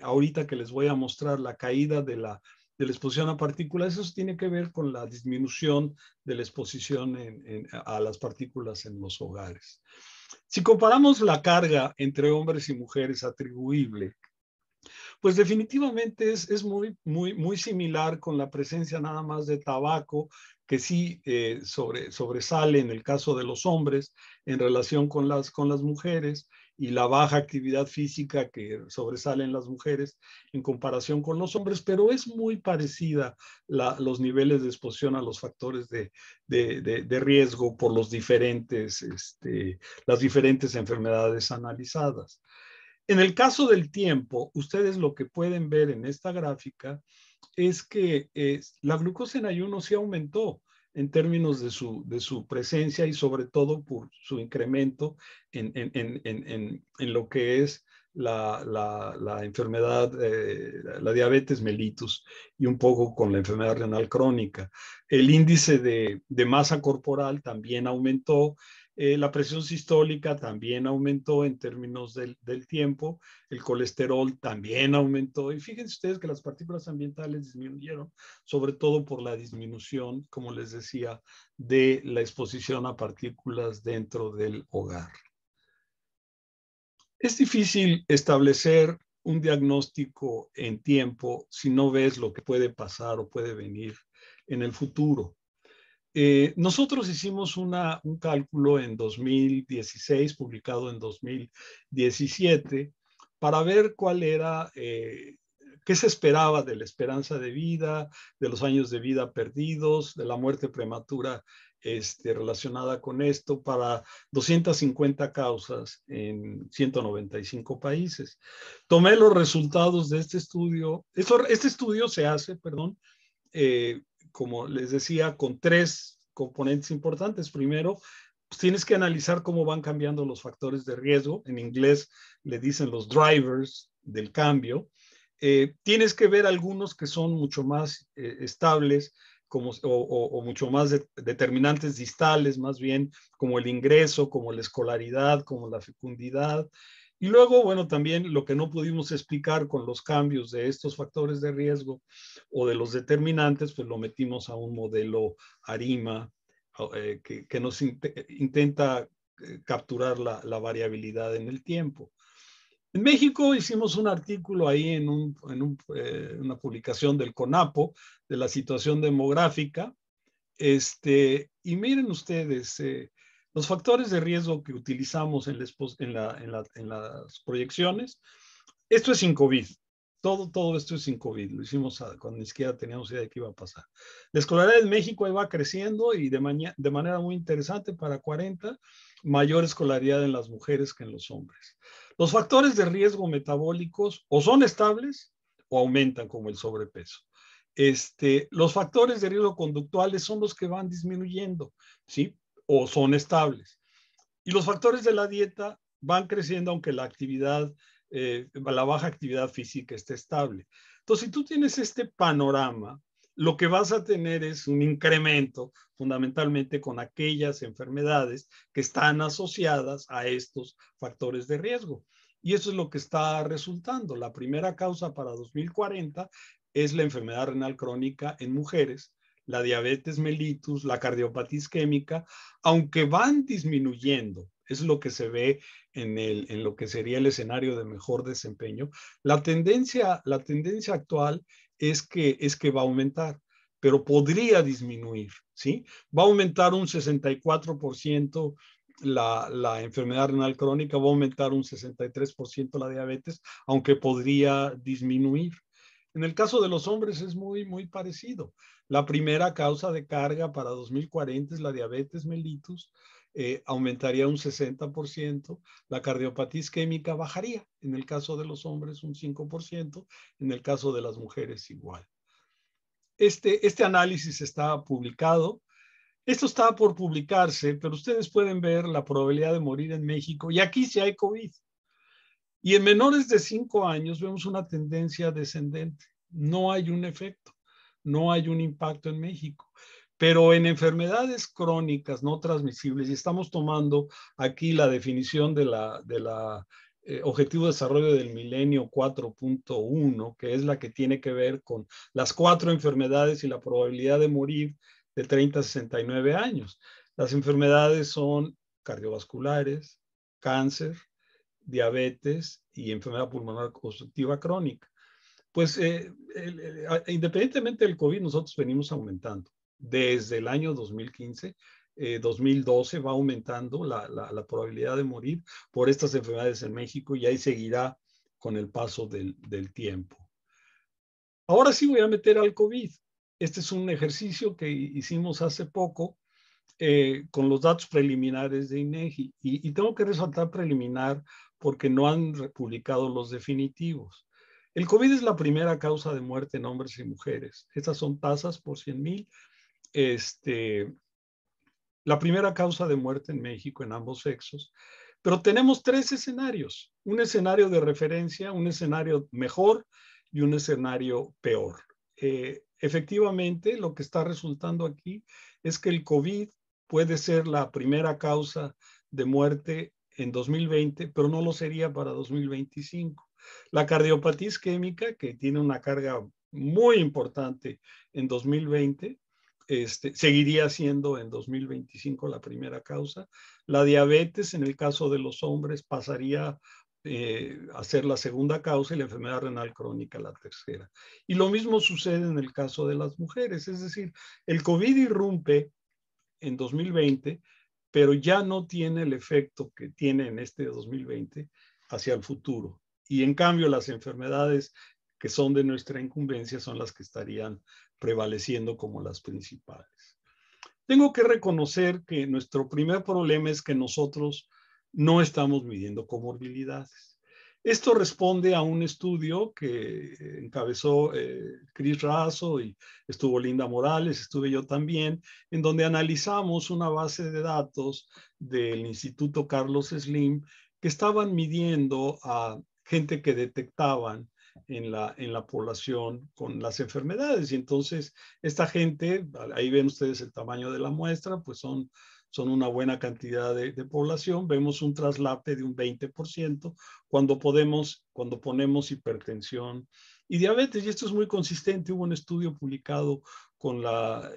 [SPEAKER 3] ahorita que les voy a mostrar la caída de la exposición a partículas, eso tiene que ver con la disminución de la exposición a las partículas en los hogares. Si comparamos la carga entre hombres y mujeres atribuible, pues definitivamente es muy similar, con la presencia nada más de tabaco, que sí sobresale en el caso de los hombres en relación con las mujeres, y la baja actividad física que sobresale en las mujeres en comparación con los hombres, pero es muy parecida los niveles de exposición a los factores de riesgo por las diferentes enfermedades analizadas. En el caso del tiempo, ustedes lo que pueden ver en esta gráfica es que la glucosa en ayuno sí aumentó en términos de su presencia, y sobre todo por su incremento en lo que es la enfermedad, la diabetes mellitus, y un poco con la enfermedad renal crónica. El índice de masa corporal también aumentó. La presión sistólica también aumentó en términos del tiempo. El colesterol también aumentó. Y fíjense ustedes que las partículas ambientales disminuyeron, sobre todo por la disminución, como les decía, de la exposición a partículas dentro del hogar. Es difícil establecer un diagnóstico en tiempo si no ves lo que puede pasar o puede venir en el futuro. Nosotros hicimos un cálculo en 2016, publicado en 2017, para ver cuál era, qué se esperaba de la esperanza de vida, de los años de vida perdidos, de la muerte prematura relacionada con esto, para 250 causas en 195 países. Tomé los resultados de este estudio. Este estudio se hace, como les decía, con 3 componentes importantes. Primero, pues tienes que analizar cómo van cambiando los factores de riesgo. En inglés le dicen los drivers del cambio. Tienes que ver algunos que son mucho más estables, o mucho más determinantes distales, más bien, como el ingreso, como la escolaridad, como la fecundidad. Y luego, bueno, también lo que no pudimos explicar con los cambios de estos factores de riesgo o de los determinantes, pues lo metimos a un modelo ARIMA, que nos intenta capturar la variabilidad en el tiempo. En México hicimos un artículo ahí en una publicación del CONAPO de la situación demográfica. Y miren ustedes, los factores de riesgo que utilizamos en las proyecciones. Esto es sin COVID. Todo esto es sin COVID. Lo hicimos cuando ni siquiera teníamos idea de qué iba a pasar. La escolaridad en México va creciendo, y de manera muy interesante. Para 40, mayor escolaridad en las mujeres que en los hombres. Los factores de riesgo metabólicos o son estables o aumentan, como el sobrepeso. Los factores de riesgo conductuales son los que van disminuyendo, ¿sí? O son estables. Y los factores de la dieta van creciendo, aunque la baja actividad física esté estable. Entonces, si tú tienes este panorama, lo que vas a tener es un incremento fundamentalmente con aquellas enfermedades que están asociadas a estos factores de riesgo. Y eso es lo que está resultando. La primera causa para 2040 es la enfermedad renal crónica en mujeres, la diabetes mellitus, la cardiopatía isquémica, aunque van disminuyendo. Es lo que se ve en lo que sería el escenario de mejor desempeño. La tendencia actual es que va a aumentar, pero podría disminuir, ¿sí? Va a aumentar un 64% la enfermedad renal crónica, va a aumentar un 63% la diabetes, aunque podría disminuir. En el caso de los hombres es muy parecido. La primera causa de carga para 2040 es la diabetes mellitus, aumentaría un 60%, la cardiopatía isquémica bajaría, en el caso de los hombres un 5%, en el caso de las mujeres igual. Este análisis está publicado. Esto está por publicarse, pero ustedes pueden ver la probabilidad de morir en México, y aquí sí hay COVID. Y en menores de 5 años vemos una tendencia descendente. No hay un efecto, no hay un impacto en México. Pero en enfermedades crónicas no transmisibles, y estamos tomando aquí la definición de la Objetivo de Desarrollo del Milenio 4.1, que es la que tiene que ver con las 4 enfermedades y la probabilidad de morir de 30 a 69 años. Las enfermedades son cardiovasculares, cáncer, diabetes y enfermedad pulmonar obstructiva crónica. Pues independientemente del COVID, nosotros venimos aumentando. Desde el año 2015, 2012 va aumentando la probabilidad de morir por estas enfermedades en México, y ahí seguirá con el paso del tiempo. Ahora sí voy a meter al COVID. Este es un ejercicio que hicimos hace poco con los datos preliminares de INEGI. Y tengo que resaltar preliminar porque no han publicado los definitivos. El COVID es la primera causa de muerte en hombres y mujeres. Estas son tasas por 100,000. La primera causa de muerte en México en ambos sexos. Pero tenemos 3 escenarios. Un escenario de referencia, un escenario mejor y un escenario peor. Efectivamente, lo que está resultando aquí es que el COVID puede ser la primera causa de muerte en 2020, pero no lo sería para 2025. La cardiopatía isquémica, que tiene una carga muy importante en 2020, seguiría siendo en 2025 la primera causa. La diabetes, en el caso de los hombres, pasaría a ser la segunda causa, y la enfermedad renal crónica la tercera. Y lo mismo sucede en el caso de las mujeres, es decir, el COVID irrumpe en 2020, pero ya no tiene el efecto que tiene en este 2020 hacia el futuro. Y en cambio, las enfermedades que son de nuestra incumbencia son las que estarían prevaleciendo como las principales. Tengo que reconocer que nuestro primer problema es que nosotros no estamos midiendo comorbilidades. Esto responde a un estudio que encabezó Cris Razo, y estuvo Linda Morales, estuve yo también, en donde analizamos una base de datos del Instituto Carlos Slim que estaban midiendo a gente que detectaban en la población con las enfermedades. Y entonces esta gente, ahí ven ustedes el tamaño de la muestra, pues son una buena cantidad de población. Vemos un traslape de un 20% cuando ponemos hipertensión y diabetes. Y esto es muy consistente. Hubo un estudio publicado con la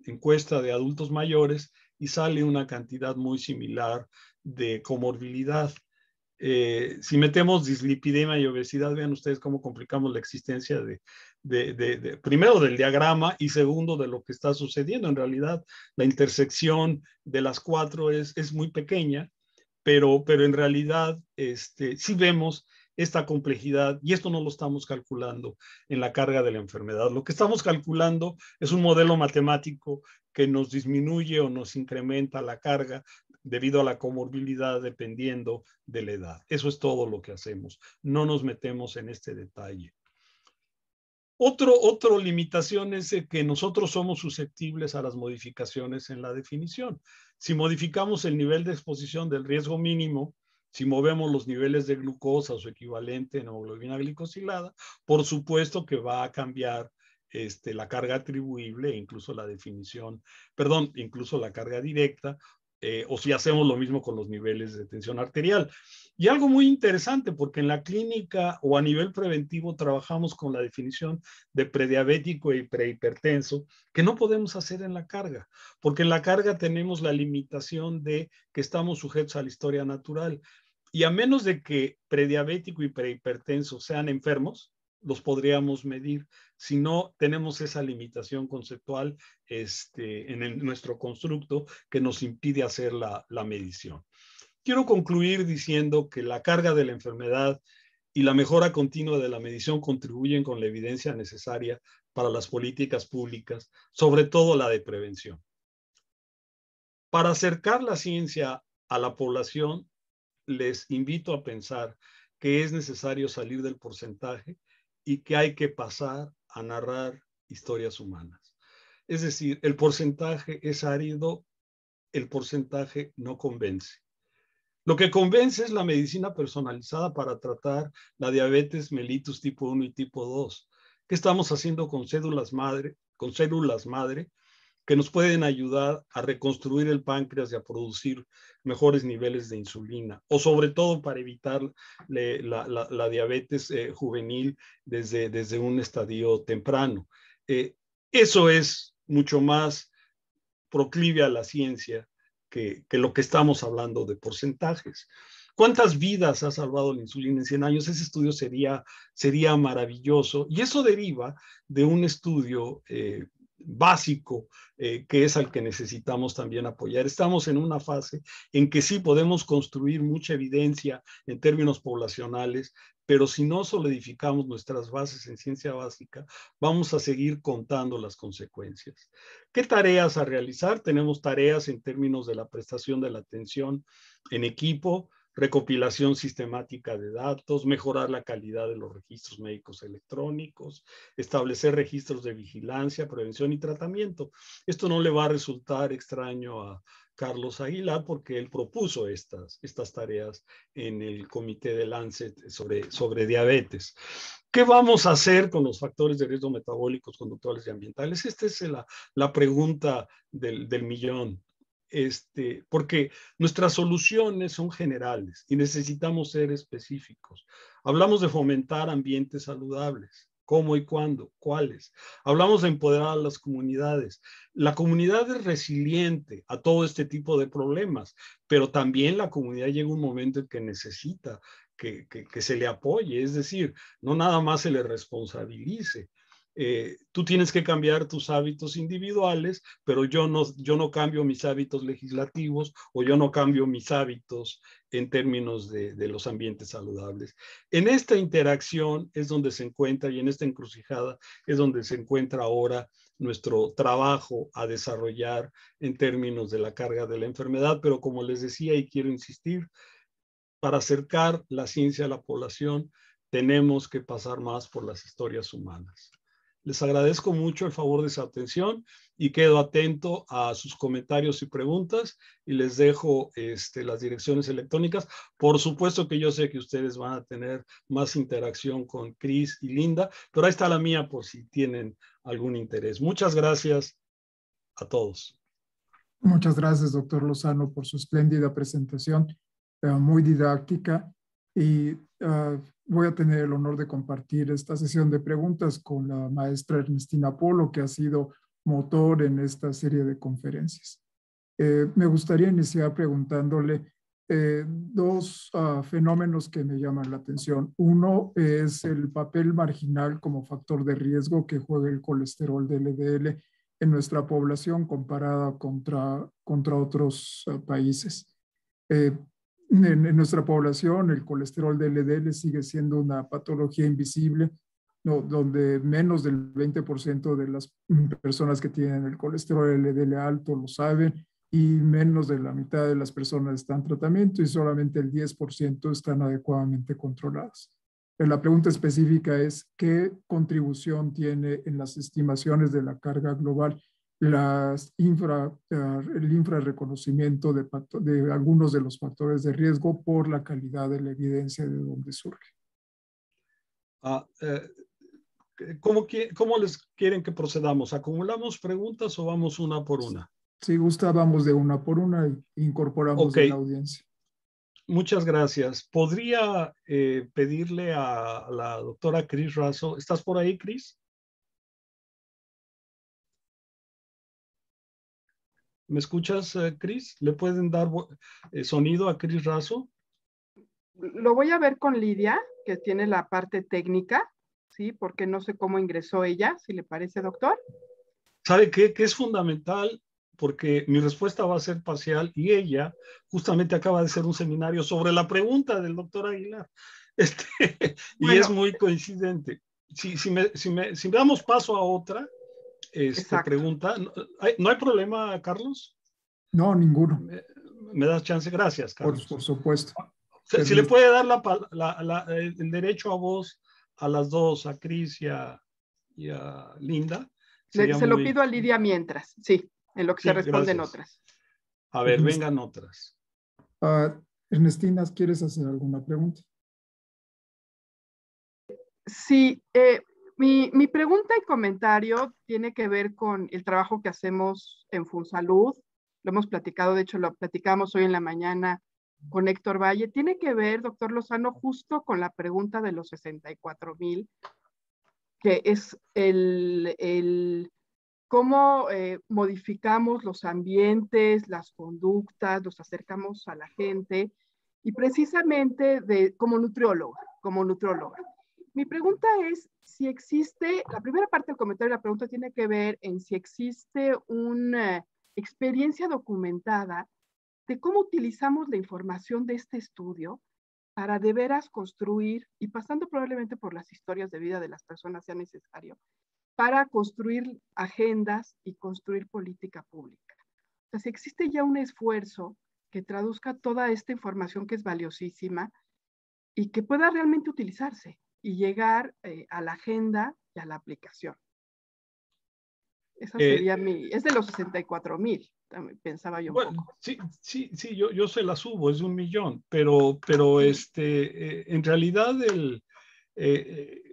[SPEAKER 3] encuesta de adultos mayores y sale una cantidad muy similar de comorbilidad. Si metemos dislipidemia y obesidad, vean ustedes cómo complicamos la existencia primero del diagrama, y segundo de lo que está sucediendo. En realidad, la intersección de las 4 es muy pequeña, pero en realidad sí vemos esta complejidad, y esto no lo estamos calculando en la carga de la enfermedad. Lo que estamos calculando es un modelo matemático que nos disminuye o nos incrementa la carga debido a la comorbilidad dependiendo de la edad. Eso es todo lo que hacemos. No nos metemos en este detalle. Otra limitación es que nosotros somos susceptibles a las modificaciones en la definición. Si modificamos el nivel de exposición del riesgo mínimo, si movemos los niveles de glucosa o su equivalente en hemoglobina glicosilada, por supuesto que va a cambiar la carga atribuible e incluso la definición, perdón, incluso la carga directa, o si hacemos lo mismo con los niveles de tensión arterial. Y algo muy interesante, porque en la clínica o a nivel preventivo trabajamos con la definición de prediabético y prehipertenso, que no podemos hacer en la carga, porque en la carga tenemos la limitación de que estamos sujetos a la historia natural. Y a menos de que prediabético y prehipertenso sean enfermos, los podríamos medir. Si no, tenemos esa limitación conceptual en nuestro constructo que nos impide hacer la medición. Quiero concluir diciendo que la carga de la enfermedad y la mejora continua de la medición contribuyen con la evidencia necesaria para las políticas públicas, sobre todo la de prevención. Para acercar la ciencia a la población, les invito a pensar que es necesario salir del porcentaje y que hay que pasar a narrar historias humanas. Es decir, el porcentaje es árido, el porcentaje no convence. Lo que convence es la medicina personalizada para tratar la diabetes mellitus tipo 1 y tipo 2. ¿Qué estamos haciendo con células madre que nos pueden ayudar a reconstruir el páncreas y a producir mejores niveles de insulina? O sobre todo para evitar la diabetes juvenil desde un estadio temprano. Eso es mucho más proclive a la ciencia que lo que estamos hablando de porcentajes. ¿Cuántas vidas ha salvado la insulina en 100 años? Ese estudio sería maravilloso. Y eso deriva de un estudio básico que es al que necesitamos también apoyar. Estamos en una fase en que sí podemos construir mucha evidencia en términos poblacionales, pero si no solidificamos nuestras bases en ciencia básica, vamos a seguir contando las consecuencias. ¿Qué tareas a realizar? Tenemos tareas en términos de la prestación de la atención en equipo, recopilación sistemática de datos, mejorar la calidad de los registros médicos electrónicos, establecer registros de vigilancia, prevención y tratamiento. Esto no le va a resultar extraño a Carlos Aguilar porque él propuso estas tareas en el comité de Lancet sobre diabetes. ¿Qué vamos a hacer con los factores de riesgo metabólicos, conductuales y ambientales? Esta es la pregunta del millón. Porque nuestras soluciones son generales y necesitamos ser específicos. Hablamos de fomentar ambientes saludables. ¿Cómo y cuándo? ¿Cuáles? Hablamos de empoderar a las comunidades. La comunidad es resiliente a todo este tipo de problemas, pero también la comunidad llega un momento en que necesita que se le apoye, es decir, no nada más se le responsabilice. Tú tienes que cambiar tus hábitos individuales, pero yo no cambio mis hábitos legislativos o yo no cambio mis hábitos en términos de los ambientes saludables. En esta interacción es donde se encuentra, y en esta encrucijada es donde se encuentra ahora nuestro trabajo a desarrollar en términos de la carga de la enfermedad, pero como les decía y quiero insistir, para acercar la ciencia a la población tenemos que pasar más por las historias humanas. Les agradezco mucho el favor de su atención y quedo atento a sus comentarios y preguntas y les dejo las direcciones electrónicas. Por supuesto que yo sé que ustedes van a tener más interacción con Cris y Linda, pero ahí está la mía por si tienen algún interés. Muchas gracias a todos.
[SPEAKER 2] Muchas gracias, doctor Lozano, por su espléndida presentación, muy didáctica, y voy a tener el honor de compartir esta sesión de preguntas con la maestra Ernestina Polo, que ha sido motor en esta serie de conferencias. Me gustaría iniciar preguntándole dos fenómenos que me llaman la atención. Uno es el papel marginal como factor de riesgo que juega el colesterol de LDL en nuestra población comparada contra otros países. En nuestra población, el colesterol de LDL sigue siendo una patología invisible, donde menos del 20% de las personas que tienen el colesterol LDL alto lo saben, y menos de la mitad de las personas están en tratamiento y solamente el 10% están adecuadamente controladas. La pregunta específica es, ¿qué contribución tiene en las estimaciones de la carga global el infrarreconocimiento de algunos de los factores de riesgo por la calidad de la evidencia de dónde surge?
[SPEAKER 3] ¿Cómo les quieren que procedamos? ¿Acumulamos preguntas o vamos una por una?
[SPEAKER 2] Si gusta, vamos de una por una e incorporamos de la audiencia.
[SPEAKER 3] Muchas gracias. ¿Podría pedirle a la doctora Cris Razo? ¿Estás por ahí, Cris? ¿Me escuchas, Cris? ¿Le pueden dar sonido a Cris Razo?
[SPEAKER 4] Lo voy a ver con Lidia, que tiene la parte técnica, ¿sí? Porque no sé cómo ingresó ella, si le parece, doctor.
[SPEAKER 3] ¿Sabe qué? Que es fundamental, porque mi respuesta va a ser parcial y ella justamente acaba de hacer un seminario sobre la pregunta del doctor Aguilar. Y es muy coincidente. Si damos paso a otra pregunta, ¿no hay problema, Carlos?
[SPEAKER 2] No, ninguno.
[SPEAKER 3] ¿Me das chance? Gracias, Carlos.
[SPEAKER 2] Por supuesto.
[SPEAKER 3] Si le puede dar el derecho a voz a las dos, a Cris y a Linda,
[SPEAKER 4] Se lo pido a Lidia mientras, sí, en lo que
[SPEAKER 3] Sí,
[SPEAKER 4] se responden
[SPEAKER 3] gracias.
[SPEAKER 4] otras.
[SPEAKER 3] A ver, vengan otras.
[SPEAKER 2] Ernestina, ¿quieres hacer alguna pregunta?
[SPEAKER 4] Sí, mi pregunta y comentario tiene que ver con el trabajo que hacemos en FunSalud. Lo hemos platicado, de hecho lo platicamos hoy en la mañana con Héctor Valle. Tiene que ver, doctor Lozano, justo con la pregunta de los 64,000, que es cómo modificamos los ambientes, las conductas, los acercamos a la gente, y precisamente como nutrióloga. Mi pregunta es si existe, la primera parte del comentario de la pregunta tiene que ver en si existe una experiencia documentada de cómo utilizamos la información de este estudio para de veras construir, y pasando probablemente por las historias de vida de las personas sea necesario, para construir agendas y construir política pública. O sea, si existe ya un esfuerzo que traduzca toda esta información que es valiosísima y que pueda realmente utilizarse y llegar a la agenda y a la aplicación. Esa sería es de los 64,000, pensaba yo un poco.
[SPEAKER 3] Sí, yo se la subo, es 1,000,000, pero en realidad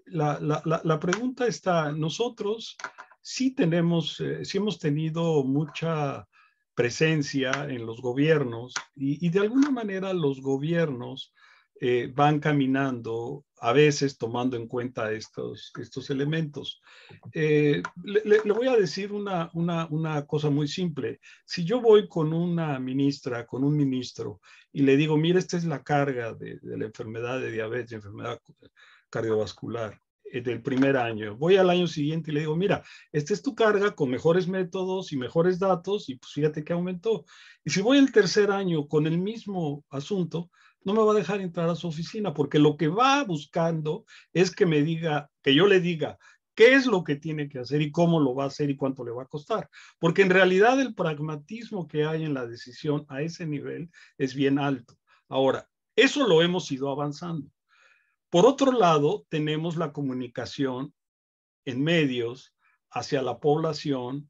[SPEAKER 3] la pregunta está, nosotros sí hemos tenido mucha presencia en los gobiernos y de alguna manera los gobiernos van caminando, a veces tomando en cuenta estos elementos. Le voy a decir una cosa muy simple. Si yo voy con una ministra, con un ministro, y le digo, mira, esta es la carga de la enfermedad de diabetes, enfermedad cardiovascular del primer año. Voy al año siguiente y le digo, mira, esta es tu carga con mejores métodos y mejores datos, y pues fíjate que aumentó. Y si voy el tercer año con el mismo asunto, no me va a dejar entrar a su oficina, porque lo que va buscando es que me diga, que yo le diga qué es lo que tiene que hacer y cómo lo va a hacer y cuánto le va a costar. Porque en realidad el pragmatismo que hay en la decisión a ese nivel es bien alto. Ahora, eso lo hemos ido avanzando. Por otro lado, tenemos la comunicación en medios hacia la población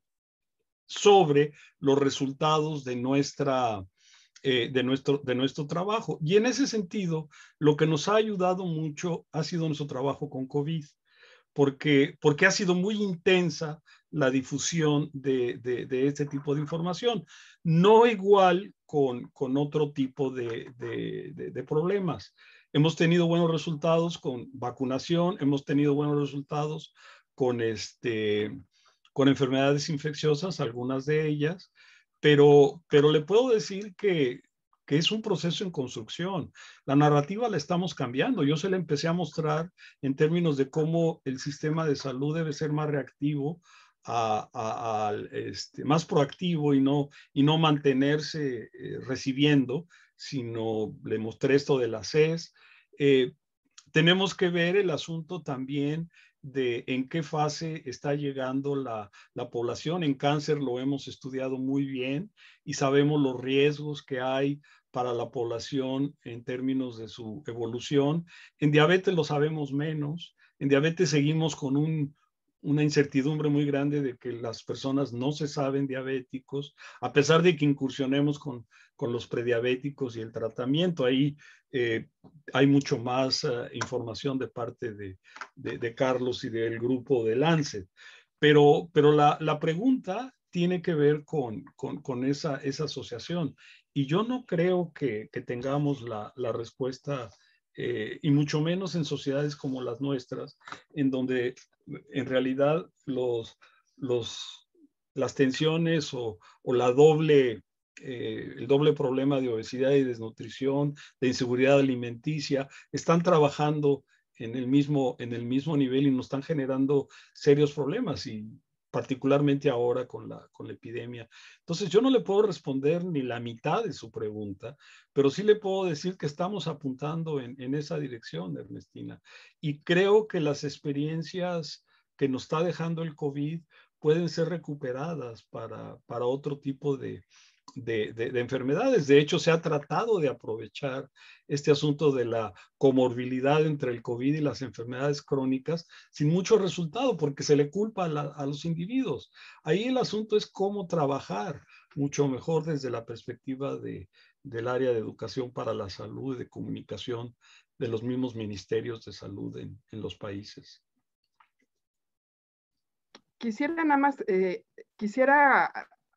[SPEAKER 3] sobre los resultados de nuestro trabajo. Y en ese sentido, lo que nos ha ayudado mucho ha sido nuestro trabajo con COVID, porque ha sido muy intensa la difusión de este tipo de información. No igual con otro tipo de problemas. Hemos tenido buenos resultados con vacunación, hemos tenido buenos resultados con enfermedades infecciosas, algunas de ellas, pero le puedo decir que es un proceso en construcción. La narrativa la estamos cambiando. Yo se la empecé a mostrar en términos de cómo el sistema de salud debe ser más reactivo, más proactivo y no mantenerse recibiendo, sino le mostré esto de la CES. Tenemos que ver el asunto también de en qué fase está llegando la población. En cáncer lo hemos estudiado muy bien y sabemos los riesgos que hay para la población en términos de su evolución. En diabetes lo sabemos menos. En diabetes seguimos con una incertidumbre muy grande de que las personas no se saben diabéticos, a pesar de que incursionemos con los prediabéticos y el tratamiento. Ahí hay mucho más información de parte de Carlos y del grupo de Lancet. Pero la pregunta tiene que ver con esa asociación. Y yo no creo que tengamos la respuesta, y mucho menos en sociedades como las nuestras, en donde en realidad las tensiones o el doble problema de obesidad y desnutrición, de inseguridad alimenticia, están trabajando en el mismo nivel y nos están generando serios problemas, y particularmente ahora con la epidemia. Entonces, yo no le puedo responder ni la mitad de su pregunta, pero sí le puedo decir que estamos apuntando en esa dirección, Ernestina. Y creo que las experiencias que nos está dejando el COVID pueden ser recuperadas para otro tipo de de enfermedades. De hecho, se ha tratado de aprovechar este asunto de la comorbilidad entre el COVID y las enfermedades crónicas sin mucho resultado, porque se le culpa a los individuos. Ahí el asunto es cómo trabajar mucho mejor desde la perspectiva del área de educación para la salud, de comunicación de los mismos ministerios de salud en los países.
[SPEAKER 4] Quisiera nada más, quisiera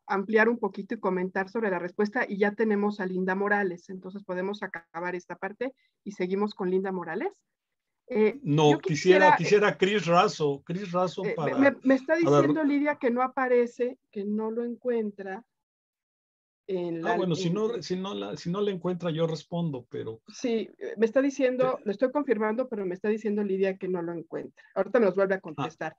[SPEAKER 4] ampliar un poquito y comentar sobre la respuesta, y ya tenemos a Linda Morales, entonces podemos acabar esta parte y seguimos con Linda Morales.
[SPEAKER 3] No, quisiera Cris Razo para...
[SPEAKER 4] Me está diciendo Lidia que no aparece, que no lo encuentra.
[SPEAKER 3] Bueno, si no la encuentra, yo respondo, pero...
[SPEAKER 4] Sí, me está diciendo, lo estoy confirmando, pero me está diciendo Lidia que no lo encuentra. Ahorita me los vuelve a contestar.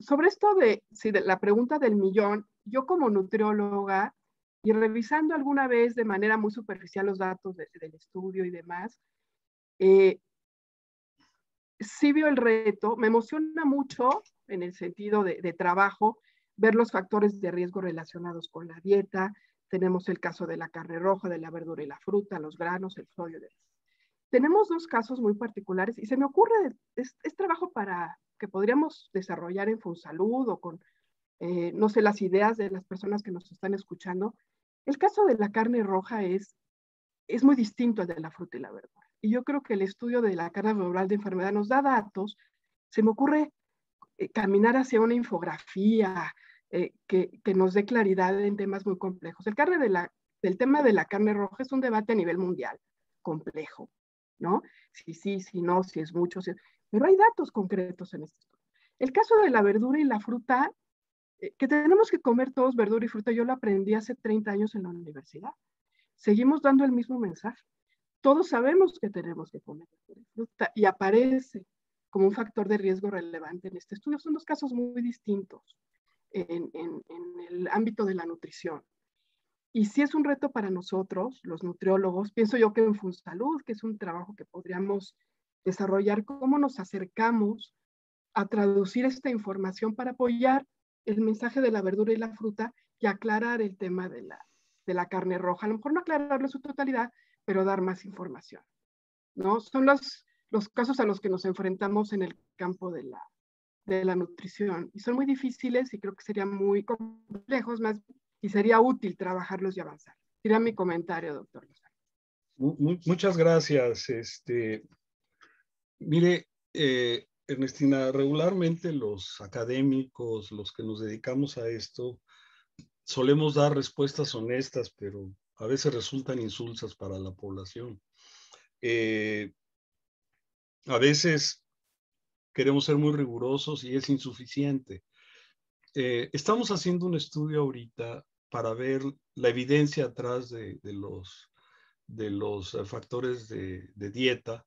[SPEAKER 4] Sobre esto de la pregunta del millón, yo como nutrióloga, y revisando alguna vez de manera muy superficial los datos del estudio y demás, sí veo el reto, me emociona mucho en el sentido de trabajo, ver los factores de riesgo relacionados con la dieta. Tenemos el caso de la carne roja, de la verdura y la fruta, los granos, el sodio. Tenemos dos casos muy particulares y se me ocurre, es trabajo que podríamos desarrollar en Fonsalud o con, no sé, las ideas de las personas que nos están escuchando. El caso de la carne roja es muy distinto al de la fruta y la verdura. Y yo creo que el estudio de la carga rural de enfermedad nos da datos. Se me ocurre caminar hacia una infografía que nos dé claridad en temas muy complejos. El tema de la carne roja es un debate a nivel mundial, complejo, ¿no? Si no, si es mucho, pero hay datos concretos en esto. El caso de la verdura y la fruta, que tenemos que comer todos verdura y fruta, yo lo aprendí hace 30 años en la universidad. Seguimos dando el mismo mensaje. Todos sabemos que tenemos que comer verdura y fruta y aparece como un factor de riesgo relevante en este estudio. Son dos casos muy distintos en el ámbito de la nutrición. Y sí es un reto para nosotros, los nutriólogos. Pienso yo que en Fonsalud, que es un trabajo que podríamos desarrollar, cómo nos acercamos a traducir esta información para apoyar el mensaje de la verdura y la fruta y aclarar el tema de la carne roja. A lo mejor no aclararlo en su totalidad, pero dar más información, ¿no? Son los casos a los que nos enfrentamos en el campo de la nutrición y son muy difíciles y creo que serían muy complejos más y sería útil trabajarlos y avanzar. Sería mi comentario, doctor Lozano.
[SPEAKER 3] Muchas gracias. Mire, Ernestina, regularmente los académicos, los que nos dedicamos a esto, solemos dar respuestas honestas, pero a veces resultan insulsas para la población. A veces queremos ser muy rigurosos y es insuficiente. Estamos haciendo un estudio ahorita para ver la evidencia atrás de los factores de dieta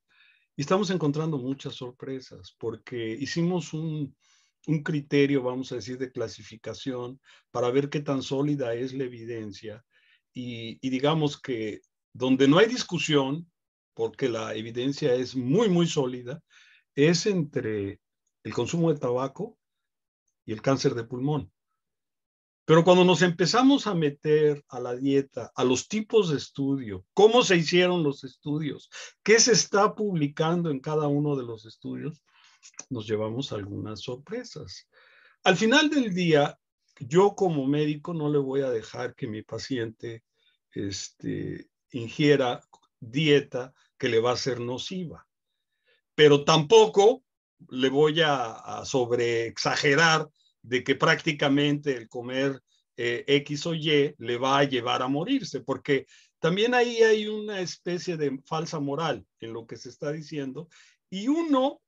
[SPEAKER 3] y estamos encontrando muchas sorpresas porque hicimos un criterio, vamos a decir, de clasificación para ver qué tan sólida es la evidencia y digamos que donde no hay discusión, porque la evidencia es muy, muy sólida, es entre el consumo de tabaco y el cáncer de pulmón. Pero cuando nos empezamos a meter a la dieta, a los tipos de estudio, cómo se hicieron los estudios, qué se está publicando en cada uno de los estudios, nos llevamos algunas sorpresas. Al final del día, yo como médico no le voy a dejar que mi paciente ingiera dieta que le va a ser nociva, pero tampoco le voy a sobreexagerar de que prácticamente el comer X o Y le va a llevar a morirse, porque también ahí hay una especie de falsa moral en lo que se está diciendo y uno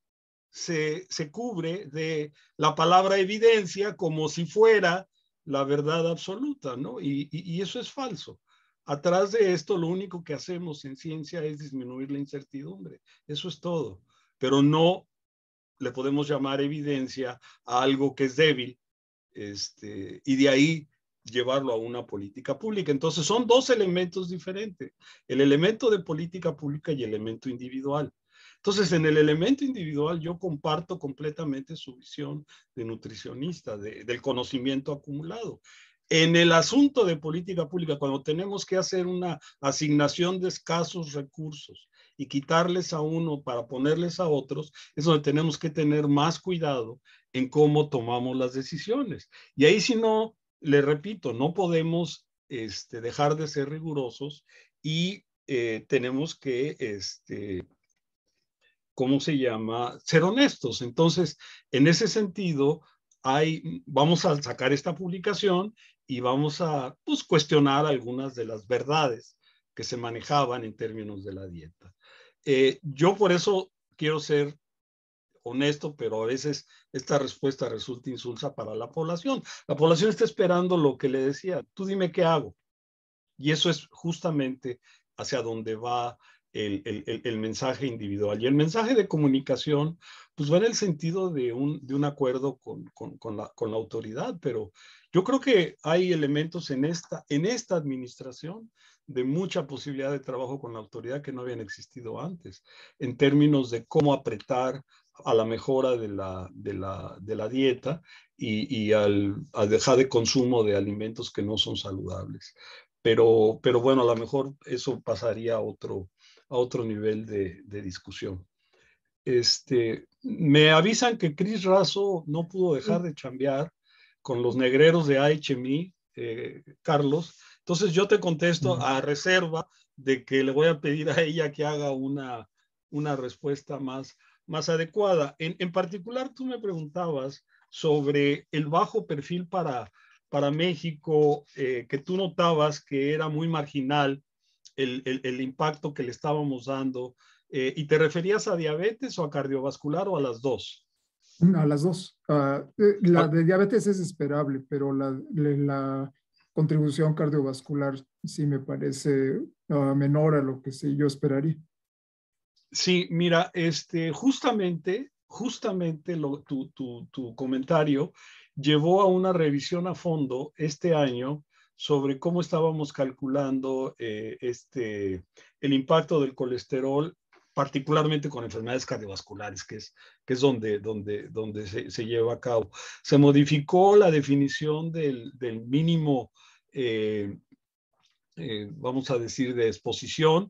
[SPEAKER 3] se cubre de la palabra evidencia como si fuera la verdad absoluta, ¿no? Y eso es falso. Atrás de esto, lo único que hacemos en ciencia es disminuir la incertidumbre. Eso es todo. Pero no le podemos llamar evidencia a algo que es débil, y de ahí llevarlo a una política pública. Entonces son dos elementos diferentes, el elemento de política pública y el elemento individual. Entonces en el elemento individual yo comparto completamente su visión de nutricionista, del conocimiento acumulado. En el asunto de política pública, cuando tenemos que hacer una asignación de escasos recursos y quitarles a uno para ponerles a otros, es donde tenemos que tener más cuidado en cómo tomamos las decisiones. Y ahí, si no, le repito, no podemos dejar de ser rigurosos y tenemos que, ¿cómo se llama? Ser honestos. Entonces, en ese sentido, vamos a sacar esta publicación y vamos a, pues, cuestionar algunas de las verdades que se manejaban en términos de la dieta. Yo por eso quiero ser honesto, pero a veces esta respuesta resulta insulsa para la población. La población está esperando lo que le decía, tú dime qué hago. Y eso es justamente hacia donde va el mensaje individual. Y el mensaje de comunicación, pues va en el sentido de un acuerdo con la autoridad, pero yo creo que hay elementos en esta administración de mucha posibilidad de trabajo con la autoridad que no habían existido antes, en términos de cómo apretar a la mejora de la dieta y a dejar de consumo de alimentos que no son saludables. Pero bueno, a lo mejor eso pasaría a otro nivel de discusión. Me avisan que Cris Razo no pudo dejar de chambear con los negreros de HMI, Carlos. Entonces yo te contesto a reserva de que le voy a pedir a ella que haga una respuesta más adecuada. En particular, tú me preguntabas sobre el bajo perfil para México, que tú notabas que era muy marginal el impacto que le estábamos dando, ¿y te referías a diabetes o a cardiovascular o a las dos?
[SPEAKER 2] A las dos. La de diabetes es esperable, pero la contribución cardiovascular sí me parece menor a lo que sí yo esperaría.
[SPEAKER 3] Sí, mira, justamente tu comentario llevó a una revisión a fondo este año sobre cómo estábamos calculando el impacto del colesterol, particularmente con enfermedades cardiovasculares, que es donde se lleva a cabo. Se modificó la definición del mínimo, vamos a decir, de exposición,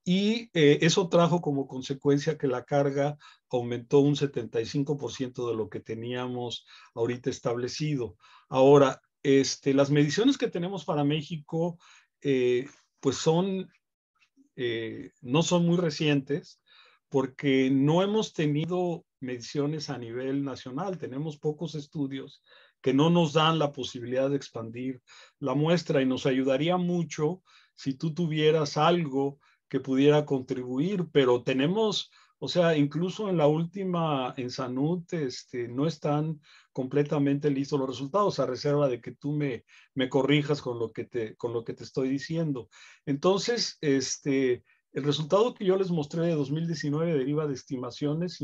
[SPEAKER 3] y eso trajo como consecuencia que la carga aumentó un 75% de lo que teníamos ahorita establecido. Ahora, las mediciones que tenemos para México, pues no son muy recientes, porque no hemos tenido mediciones a nivel nacional. Tenemos pocos estudios que no nos dan la posibilidad de expandir la muestra, y nos ayudaría mucho si tú tuvieras algo que pudiera contribuir, pero tenemos, o sea, incluso en la última, en Sanud, no están completamente listos los resultados, a reserva de que tú me corrijas con lo que te estoy diciendo. Entonces, el resultado que yo les mostré de 2019 deriva de estimaciones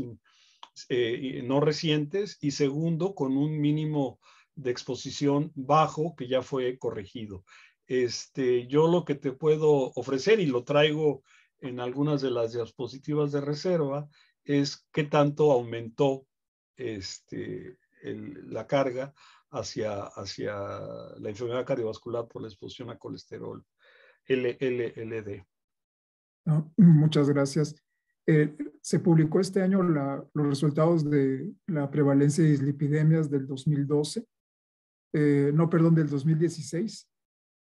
[SPEAKER 3] no recientes, y segundo, con un mínimo de exposición bajo que ya fue corregido. Yo lo que te puedo ofrecer, y lo traigo en algunas de las diapositivas de reserva, es qué tanto aumentó la carga hacia la enfermedad cardiovascular por la exposición a colesterol LDL.
[SPEAKER 2] No, muchas gracias. Se publicó este año los resultados de la prevalencia de dislipidemias del 2012, del 2016,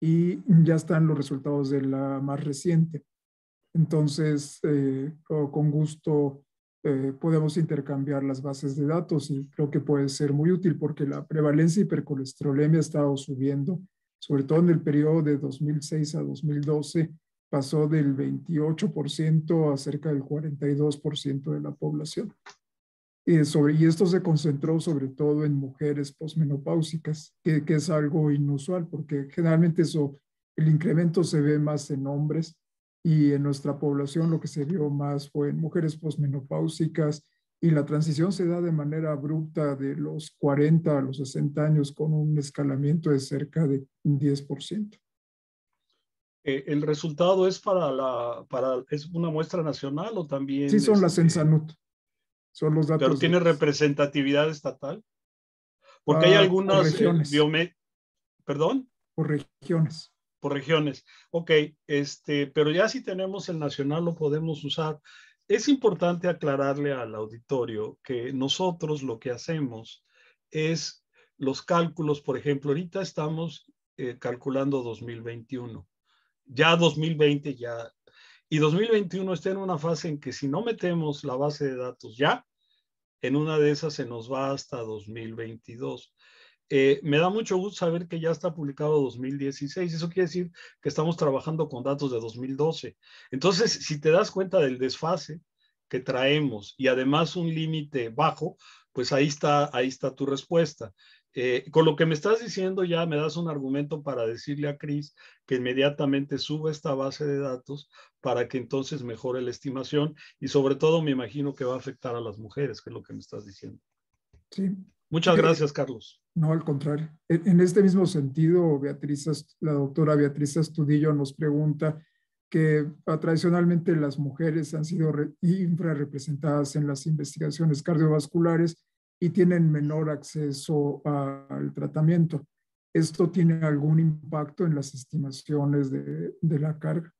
[SPEAKER 2] y ya están los resultados de la más reciente. Entonces, con gusto podemos intercambiar las bases de datos, y creo que puede ser muy útil porque la prevalencia de hipercolesterolemia ha estado subiendo, sobre todo en el periodo de 2006 a 2012, pasó del 28% a cerca del 42% de la población. Y esto se concentró sobre todo en mujeres posmenopáusicas, que es algo inusual, porque generalmente el incremento se ve más en hombres, y en nuestra población lo que se vio más fue en mujeres posmenopáusicas, y la transición se da de manera abrupta de los 40 a los 60 años, con un escalamiento de cerca de 10%.
[SPEAKER 3] ¿El resultado es es una muestra nacional o también?
[SPEAKER 2] Sí, son las en Sanud. Son los datos.
[SPEAKER 3] ¿Pero tiene representatividad estatal? Porque hay
[SPEAKER 2] por
[SPEAKER 3] algunas
[SPEAKER 2] regiones.
[SPEAKER 3] ¿Perdón?
[SPEAKER 2] por regiones.
[SPEAKER 3] Por regiones. Ok, pero ya si tenemos el nacional lo podemos usar. Es importante aclararle al auditorio que nosotros lo que hacemos es los cálculos. Por ejemplo, ahorita estamos calculando 2021. Ya 2020 ya. Y 2021 está en una fase en que si no metemos la base de datos ya, en una de esas se nos va hasta 2022. Me da mucho gusto saber que ya está publicado 2016. Eso quiere decir que estamos trabajando con datos de 2012. Entonces, si te das cuenta del desfase que traemos y además un límite bajo, pues ahí está tu respuesta. Con lo que me estás diciendo ya me das un argumento para decirle a Cris que inmediatamente suba esta base de datos para que entonces mejore la estimación y sobre todo me imagino que va a afectar a las mujeres, que es lo que me estás diciendo.
[SPEAKER 2] Sí.
[SPEAKER 3] Muchas gracias, Carlos.
[SPEAKER 2] No, al contrario. En este mismo sentido, la doctora Beatriz Astudillo nos pregunta que tradicionalmente las mujeres han sido infrarrepresentadas en las investigaciones cardiovasculares y tienen menor acceso al tratamiento. ¿Esto tiene algún impacto en las estimaciones de la carga?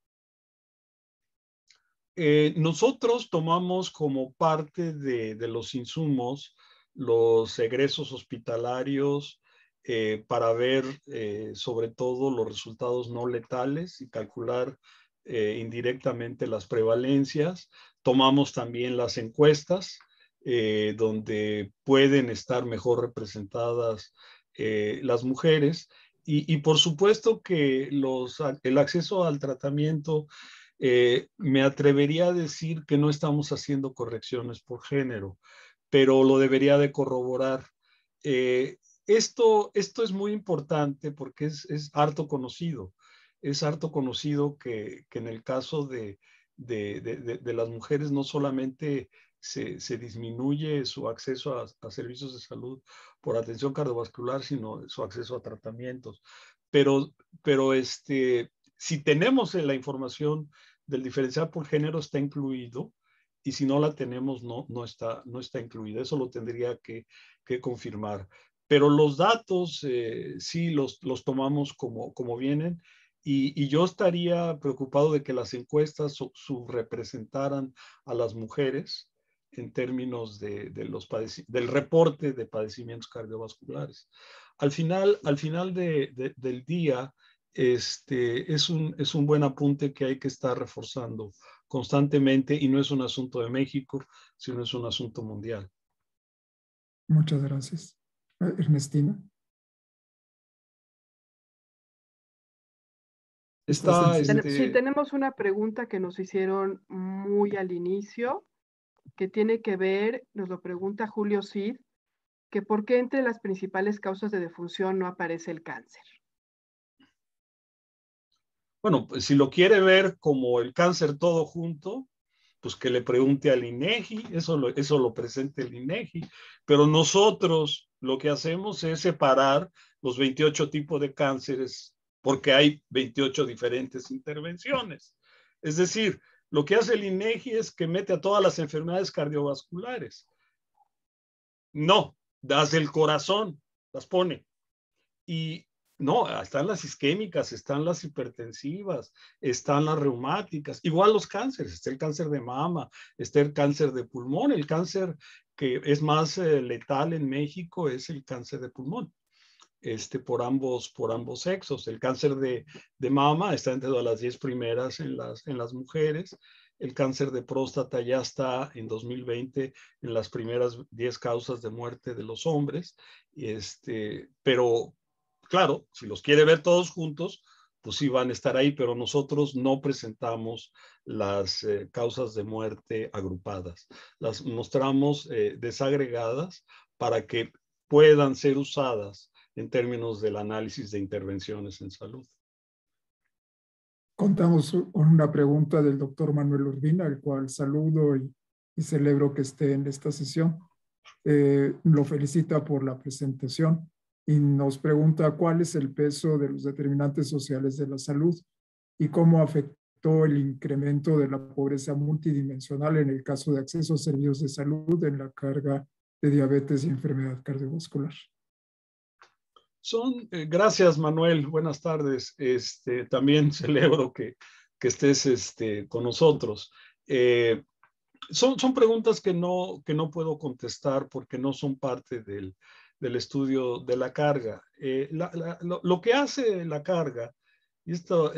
[SPEAKER 3] Nosotros tomamos como parte de los insumos los egresos hospitalarios para ver sobre todo los resultados no letales y calcular indirectamente las prevalencias. Tomamos también las encuestas donde pueden estar mejor representadas las mujeres y por supuesto que el acceso al tratamiento me atrevería a decir que no estamos haciendo correcciones por género, pero lo debería de corroborar. Esto es muy importante porque es harto conocido. Es harto conocido que en el caso de las mujeres no solamente se disminuye su acceso a servicios de salud por atención cardiovascular, sino su acceso a tratamientos. Pero si tenemos la información del diferencial por género está incluido y si no la tenemos no está incluida. Eso lo tendría que confirmar. Pero los datos sí los tomamos como vienen y yo estaría preocupado de que las encuestas subrepresentaran a las mujeres en términos del reporte de padecimientos cardiovasculares. Al final del día, es un buen apunte que hay que estar reforzando constantemente y no es un asunto de México, sino es un asunto mundial.
[SPEAKER 2] Muchas gracias. Ernestina.
[SPEAKER 4] Sí, tenemos una pregunta que nos hicieron muy al inicio, que tiene que ver, nos lo pregunta Julio Cid, que por qué entre las principales causas de defunción no aparece el cáncer.
[SPEAKER 3] Bueno, pues si lo quiere ver como el cáncer todo junto, pues que le pregunte al INEGI, eso lo presente el INEGI, pero nosotros lo que hacemos es separar los 28 tipos de cánceres porque hay 28 diferentes intervenciones. Es decir, lo que hace el INEGI es que mete a todas las enfermedades cardiovasculares. No, das el corazón, las pone. Y no, están las isquémicas, están las hipertensivas, están las reumáticas, igual los cánceres, está el cáncer de mama, está el cáncer de pulmón, el cáncer que es más letal en México es el cáncer de pulmón, por ambos sexos. El cáncer de mama está entre las 10 primeras en las mujeres. El cáncer de próstata ya está en 2020 en las primeras 10 causas de muerte de los hombres, pero claro, si los quiere ver todos juntos, pues sí van a estar ahí, pero nosotros no presentamos las causas de muerte agrupadas. Las mostramos desagregadas para que puedan ser usadas en términos del análisis de intervenciones en salud.
[SPEAKER 2] Contamos con una pregunta del doctor Manuel Urbina, al cual saludo y celebro que esté en esta sesión. Lo felicita por la presentación y nos pregunta cuál es el peso de los determinantes sociales de la salud y cómo afectó el incremento de la pobreza multidimensional en el caso de acceso a servicios de salud en la carga de diabetes y enfermedad cardiovascular.
[SPEAKER 3] Gracias, Manuel. Buenas tardes. También celebro que estés con nosotros. Son preguntas que no puedo contestar porque no son parte del estudio de la carga. Lo que hace la carga, y esto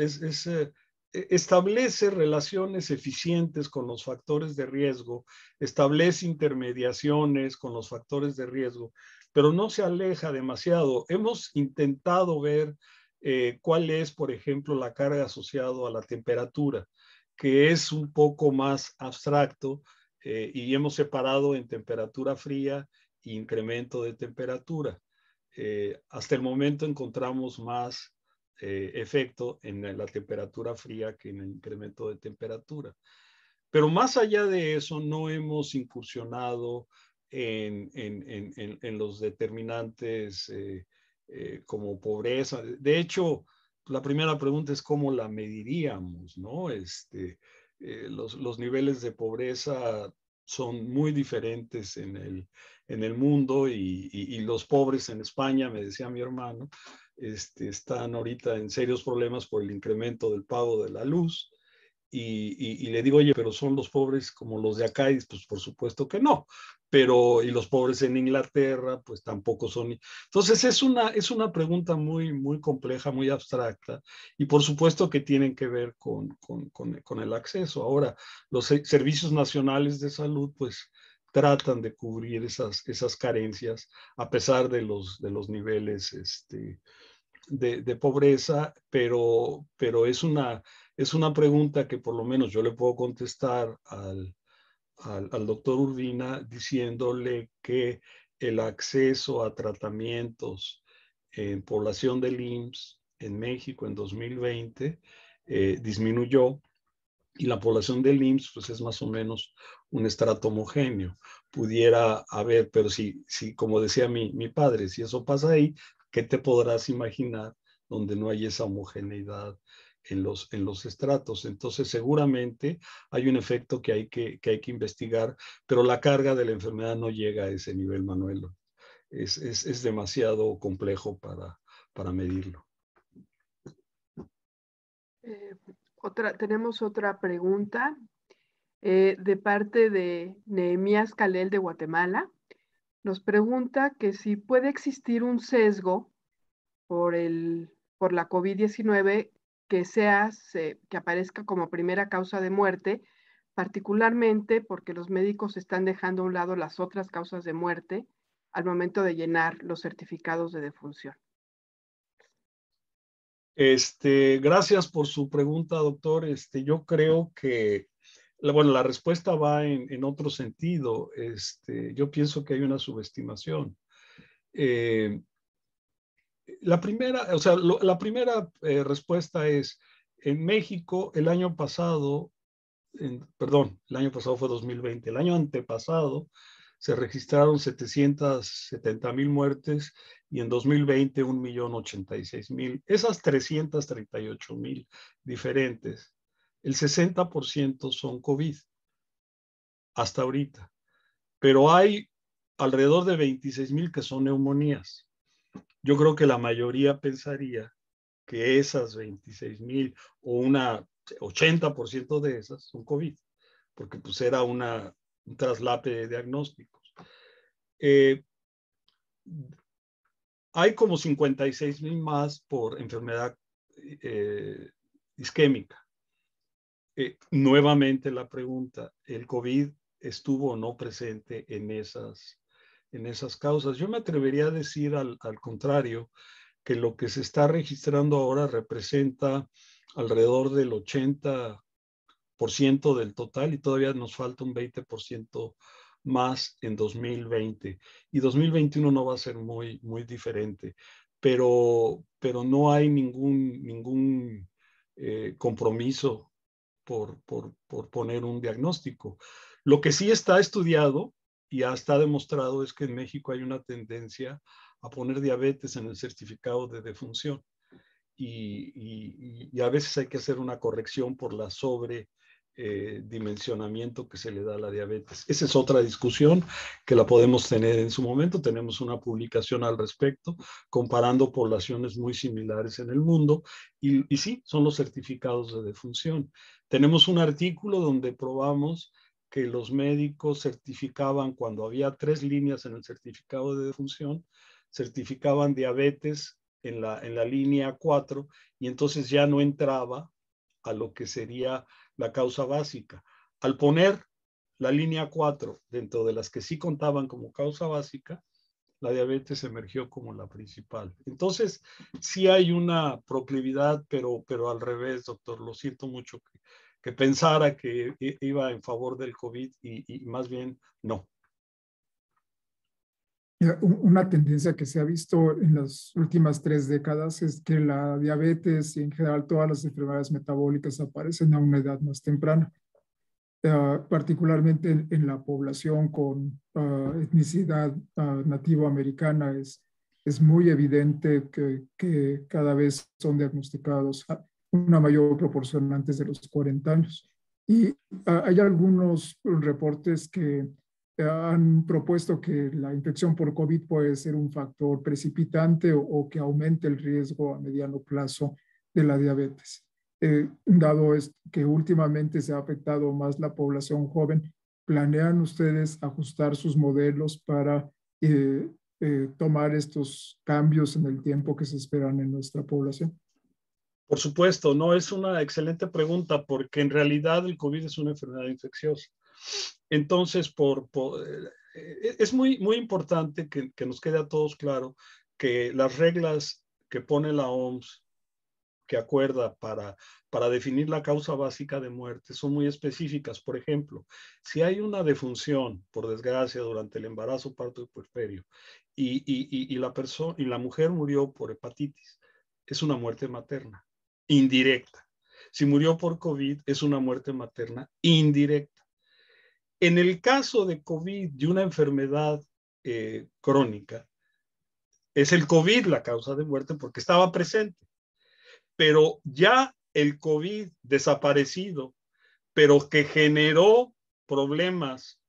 [SPEAKER 3] establece relaciones eficientes con los factores de riesgo, establece intermediaciones con los factores de riesgo, pero no se aleja demasiado. Hemos intentado ver cuál es, por ejemplo, la carga asociada a la temperatura, que es un poco más abstracto, y hemos separado en temperatura fría e incremento de temperatura. Hasta el momento encontramos más efecto en la temperatura fría que en el incremento de temperatura. Pero más allá de eso, no hemos incursionado en los determinantes como pobreza. De hecho, la primera pregunta es cómo la mediríamos, ¿no? Los niveles de pobreza son muy diferentes en el mundo, y los pobres en España, me decía mi hermano, están ahorita en serios problemas por el incremento del pago de la luz. Y le digo, oye, pero son los pobres como los de acá, y pues por supuesto que no, y los pobres en Inglaterra, pues tampoco son. Entonces es una pregunta muy, muy compleja, muy abstracta, y por supuesto que tienen que ver con el acceso. Ahora, los servicios nacionales de salud, pues tratan de cubrir esas carencias a pesar de los niveles de pobreza, pero es una pregunta que por lo menos yo le puedo contestar al doctor Urbina diciéndole que el acceso a tratamientos en población del IMSS en México en 2020 disminuyó, y la población del IMSS pues es más o menos un estrato homogéneo. Pudiera haber, pero si como decía mi padre, si eso pasa ahí, ¿qué te podrás imaginar donde no hay esa homogeneidad en los estratos? Entonces seguramente hay un efecto que hay que investigar, pero la carga de la enfermedad no llega a ese nivel, Manuel. Es demasiado complejo para medirlo.
[SPEAKER 4] Tenemos otra pregunta de parte de Nehemías Calel de Guatemala. Nos pregunta que si puede existir un sesgo por la COVID-19 que aparezca como primera causa de muerte, particularmente porque los médicos están dejando a un lado las otras causas de muerte al momento de llenar los certificados de defunción.
[SPEAKER 3] Gracias por su pregunta, doctor. Yo creo que la respuesta va en otro sentido. Yo pienso que hay una subestimación. La primera respuesta es, en México el año pasado, el año pasado fue 2020, el año antepasado se registraron 770,000 muertes, y en 2020 1,086,000. Esas 338,000 diferentes, el 60% son COVID hasta ahorita, pero hay alrededor de 26,000 que son neumonías. Yo creo que la mayoría pensaría que esas 26,000 o un 80% de esas son COVID, porque pues era un traslape de diagnósticos. Hay como 56,000 más por enfermedad isquémica. Nuevamente la pregunta, ¿el COVID estuvo o no presente en esas causas? Yo me atrevería a decir al contrario, que lo que se está registrando ahora representa alrededor del 80% del total, y todavía nos falta un 20% más en 2020. Y 2021 no va a ser muy, muy diferente, pero no hay ningún compromiso por poner un diagnóstico. Lo que sí está estudiado y ya está demostrado es que en México hay una tendencia a poner diabetes en el certificado de defunción, y a veces hay que hacer una corrección por la dimensionamiento que se le da a la diabetes. Esa es otra discusión que la podemos tener en su momento. Tenemos una publicación al respecto, comparando poblaciones muy similares en el mundo, y sí, son los certificados de defunción. Tenemos un artículo donde probamos que los médicos certificaban, cuando había 3 líneas en el certificado de defunción, certificaban diabetes en la línea 4, y entonces ya no entraba a lo que sería la causa básica. Al poner la línea 4 dentro de las que sí contaban como causa básica, la diabetes emergió como la principal. Entonces, sí hay una proclividad, pero al revés, doctor. Lo siento mucho que pensara que iba en favor del COVID y más bien no.
[SPEAKER 2] Una tendencia que se ha visto en las últimas 3 décadas es que la diabetes y en general todas las enfermedades metabólicas aparecen a una edad más temprana, particularmente en la población con etnicidad nativoamericana. Es muy evidente que cada vez son diagnosticados a una mayor proporción antes de los 40 años. Y hay algunos reportes que han propuesto que la infección por COVID puede ser un factor precipitante o que aumente el riesgo a mediano plazo de la diabetes. Dado es que últimamente se ha afectado más la población joven, ¿planean ustedes ajustar sus modelos para tomar estos cambios en el tiempo que se esperan en nuestra población?
[SPEAKER 3] Por supuesto, no, es una excelente pregunta, porque en realidad el COVID es una enfermedad infecciosa. Entonces, es muy importante que nos quede a todos claro que las reglas que pone la OMS, que acuerda para definir la causa básica de muerte, son muy específicas. Por ejemplo, si hay una defunción, por desgracia, durante el embarazo, parto y puerperio, y la mujer murió por hepatitis, es una muerte materna indirecta. Si murió por COVID, es una muerte materna indirecta. En el caso de COVID, de una enfermedad crónica, es el COVID la causa de muerte porque estaba presente. Pero ya el COVID desaparecido, pero que generó problemas,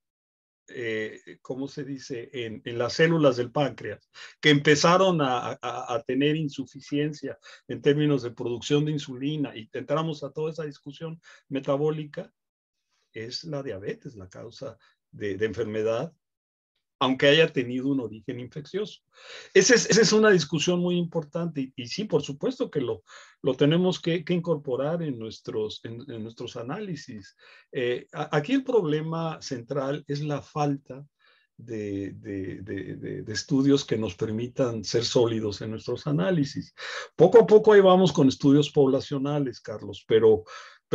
[SPEAKER 3] ¿cómo se dice?, en las células del páncreas, que empezaron a tener insuficiencia en términos de producción de insulina, y entramos a toda esa discusión metabólica. Es la diabetes la causa de enfermedad, aunque haya tenido un origen infeccioso. Esa es una discusión muy importante, y sí, por supuesto que lo tenemos que incorporar en nuestros análisis. Aquí el problema central es la falta de estudios que nos permitan ser sólidos en nuestros análisis. Poco a poco ahí vamos con estudios poblacionales, Carlos, pero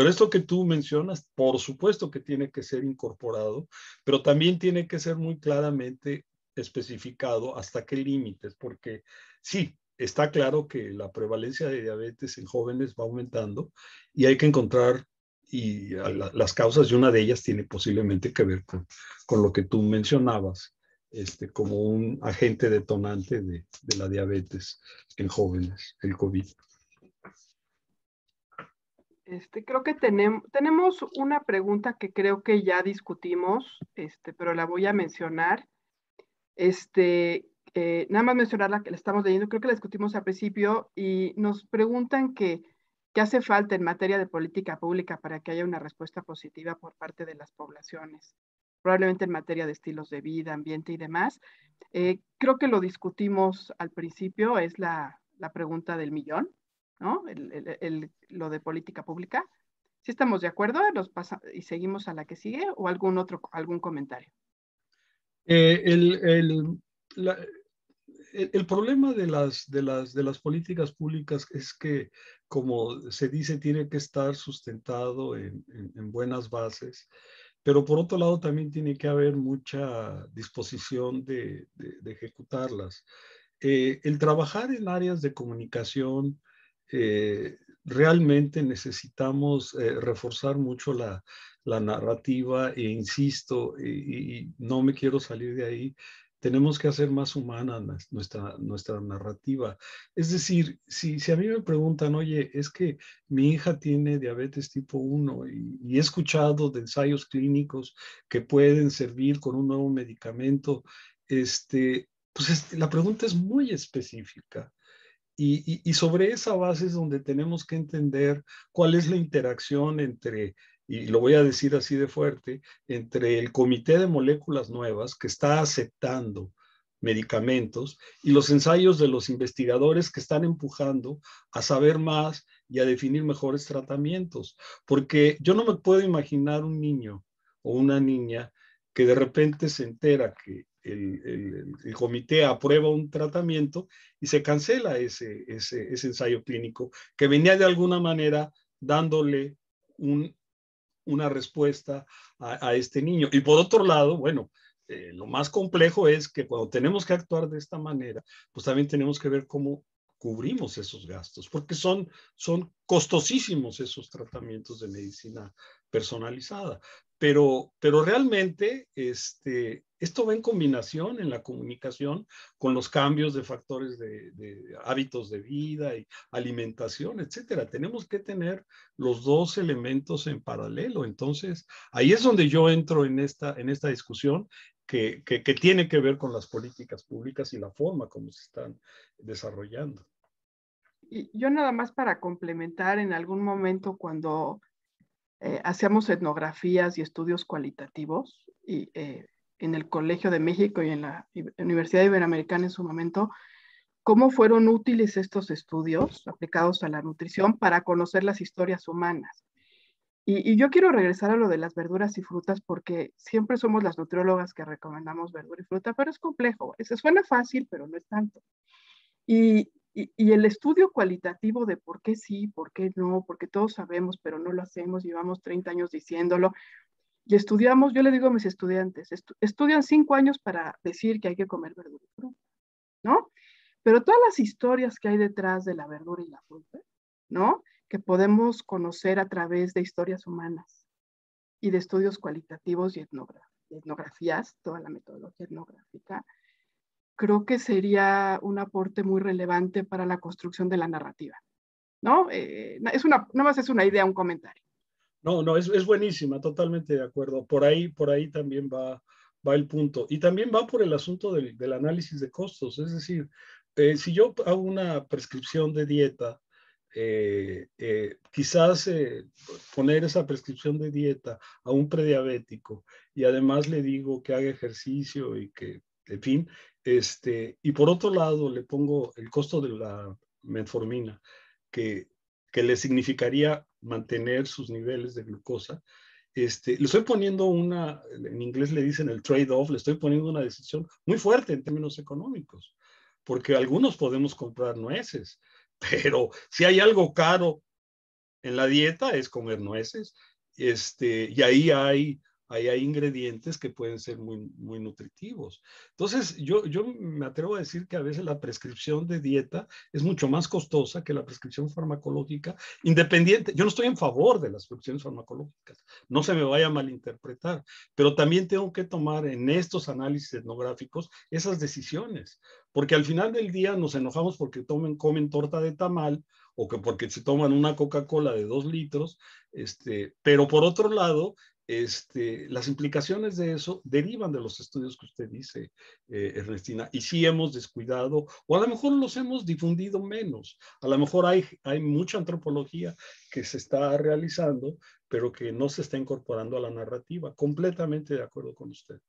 [SPEAKER 3] esto que tú mencionas, por supuesto que tiene que ser incorporado, pero también tiene que ser muy claramente especificado hasta qué límites, porque sí, está claro que la prevalencia de diabetes en jóvenes va aumentando y hay que encontrar las causas, y una de ellas tiene posiblemente que ver con lo que tú mencionabas, como un agente detonante de la diabetes en jóvenes, el COVID.
[SPEAKER 4] Creo que tenemos una pregunta que creo que ya discutimos, pero la voy a mencionar. Nada más mencionar la que la estamos leyendo, creo que la discutimos al principio, y nos preguntan qué hace falta en materia de política pública para que haya una respuesta positiva por parte de las poblaciones, probablemente en materia de estilos de vida, ambiente y demás. Creo que lo discutimos al principio, es la pregunta del millón, ¿no? Lo de política pública. ¿Sí estamos de acuerdo? ¿Y seguimos a la que sigue o algún comentario?
[SPEAKER 3] El problema de las políticas públicas es que, como se dice, tiene que estar sustentado en buenas bases, pero por otro lado también tiene que haber mucha disposición de ejecutarlas. El trabajar en áreas de comunicación, realmente necesitamos reforzar mucho la narrativa, e insisto, y no me quiero salir de ahí, tenemos que hacer más humana nuestra narrativa. Es decir, si a mí me preguntan, oye, es que mi hija tiene diabetes tipo 1 y he escuchado de ensayos clínicos que pueden servir con un nuevo medicamento, pues la pregunta es muy específica. Y sobre esa base es donde tenemos que entender cuál es la interacción entre, y lo voy a decir así de fuerte, entre el Comité de Moléculas Nuevas que está aceptando medicamentos y los ensayos de los investigadores que están empujando a saber más y a definir mejores tratamientos. Porque yo no me puedo imaginar un niño o una niña que de repente se entera que el comité aprueba un tratamiento y se cancela ese ensayo clínico que venía de alguna manera dándole una respuesta a este niño. Y por otro lado, bueno, lo más complejo es que cuando tenemos que actuar de esta manera, pues también tenemos que ver cómo cubrimos esos gastos, porque son costosísimos esos tratamientos de medicina personalizada. Pero realmente esto va en combinación en la comunicación con los cambios de factores de hábitos de vida y alimentación, etcétera. Tenemos que tener los dos elementos en paralelo. Entonces, ahí es donde yo entro en esta discusión que tiene que ver con las políticas públicas y la forma como se están desarrollando.
[SPEAKER 4] Y yo nada más para complementar, en algún momento cuando hacíamos etnografías y estudios cualitativos y, en el Colegio de México y en la Universidad Iberoamericana en su momento, cómo fueron útiles estos estudios aplicados a la nutrición para conocer las historias humanas. Y yo quiero regresar a lo de las verduras y frutas porque siempre somos las nutriólogas que recomendamos verdura y fruta, pero es complejo. Se suena fácil, pero no es tanto. Y el estudio cualitativo de por qué sí, por qué no, porque todos sabemos, pero no lo hacemos, llevamos 30 años diciéndolo. Y estudiamos, yo le digo a mis estudiantes, estudian 5 años para decir que hay que comer verdura y fruta, ¿no? Pero todas las historias que hay detrás de la verdura y la fruta, ¿no? Que podemos conocer a través de historias humanas y de estudios cualitativos y etnografías, toda la metodología etnográfica, creo que sería un aporte muy relevante para la construcción de la narrativa, ¿no? Nada más es una idea, un comentario.
[SPEAKER 3] No, es buenísima, totalmente de acuerdo. Por ahí también va el punto. Y también va por el asunto del análisis de costos. Es decir, si yo hago una prescripción de dieta, quizás poner esa prescripción de dieta a un prediabético y además le digo que haga ejercicio y que, en fin, y por otro lado le pongo el costo de la metformina, que le significaría mantener sus niveles de glucosa, le estoy poniendo en inglés le dicen el trade-off, le estoy poniendo una decisión muy fuerte en términos económicos, porque algunos podemos comprar nueces, pero si hay algo caro en la dieta es comer nueces, y ahí hay ingredientes que pueden ser muy, muy nutritivos. Entonces, yo me atrevo a decir que a veces la prescripción de dieta es mucho más costosa que la prescripción farmacológica, independiente. Yo no estoy en favor de las prescripciones farmacológicas, no se me vaya a malinterpretar, pero también tengo que tomar en estos análisis etnográficos esas decisiones, porque al final del día nos enojamos porque comen torta de tamal o que porque se toman una Coca-Cola de 2 litros, pero por otro lado, las implicaciones de eso derivan de los estudios que usted dice, Ernestina, y sí hemos descuidado, o a lo mejor los hemos difundido menos, a lo mejor hay mucha antropología que se está realizando, pero que no se está incorporando a la narrativa. Completamente de acuerdo con usted.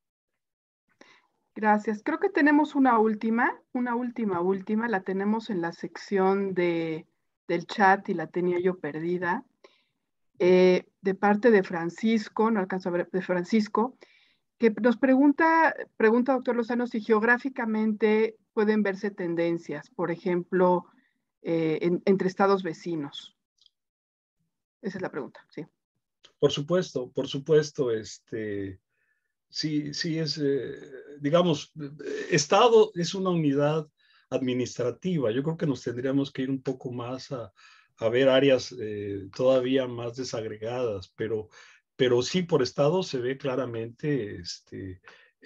[SPEAKER 4] Gracias. Creo que tenemos una última, la tenemos en la sección del chat y la tenía yo perdida. De parte de Francisco, no alcanzo a ver, de Francisco, que nos pregunta, doctor Lozano, si geográficamente pueden verse tendencias, por ejemplo, entre estados vecinos. Esa es la pregunta, sí.
[SPEAKER 3] Por supuesto, sí es, digamos, Estado es una unidad administrativa. Yo creo que nos tendríamos que ir un poco más a ver áreas todavía más desagregadas, pero sí por Estado se ve claramente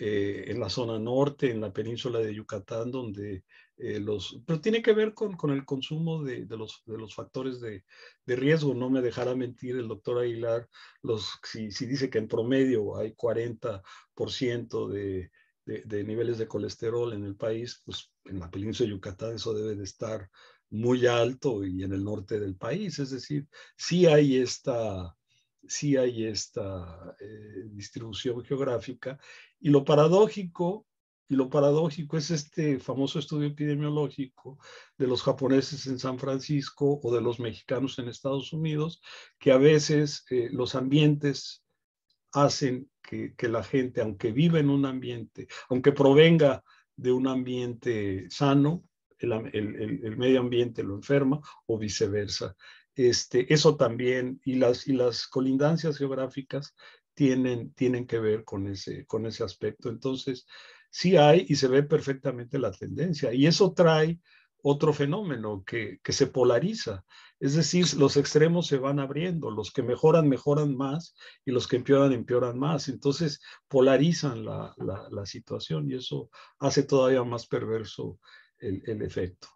[SPEAKER 3] en la zona norte, en la península de Yucatán, donde pero tiene que ver con el consumo de los factores de riesgo. No me dejará mentir el doctor Aguilar, si dice que en promedio hay 40% de niveles de colesterol en el país, pues en la península de Yucatán eso debe de estar muy alto, y en el norte del país. Es decir, sí hay esta distribución geográfica, y lo paradójico es este famoso estudio epidemiológico de los japoneses en San Francisco o de los mexicanos en Estados Unidos, que a veces los ambientes hacen que la gente, aunque viva en un ambiente, aunque provenga de un ambiente sano, el medio ambiente lo enferma, o viceversa. Eso también, y las colindancias geográficas tienen que ver con ese aspecto. Entonces, sí hay, y se ve perfectamente la tendencia, y eso trae otro fenómeno que se polariza. Es decir, los extremos se van abriendo, los que mejoran más, y los que empeoran más. Entonces polarizan la situación, y eso hace todavía más perverso el efecto.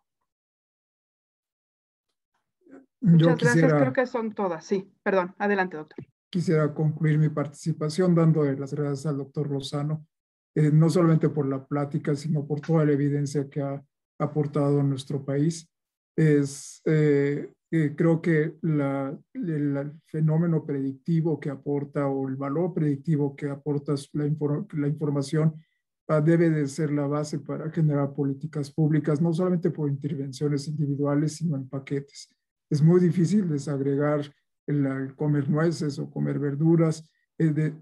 [SPEAKER 4] Muchas gracias, creo que son todas. Sí, perdón, adelante, doctor.
[SPEAKER 2] Quisiera concluir mi participación dando las gracias al doctor Lozano, no solamente por la plática, sino por toda la evidencia que ha aportado a nuestro país. Creo que el fenómeno predictivo que aporta, o el valor predictivo que aporta la información, debe de ser la base para generar políticas públicas, no solamente por intervenciones individuales, sino en paquetes. Es muy difícil desagregar el comer nueces o comer verduras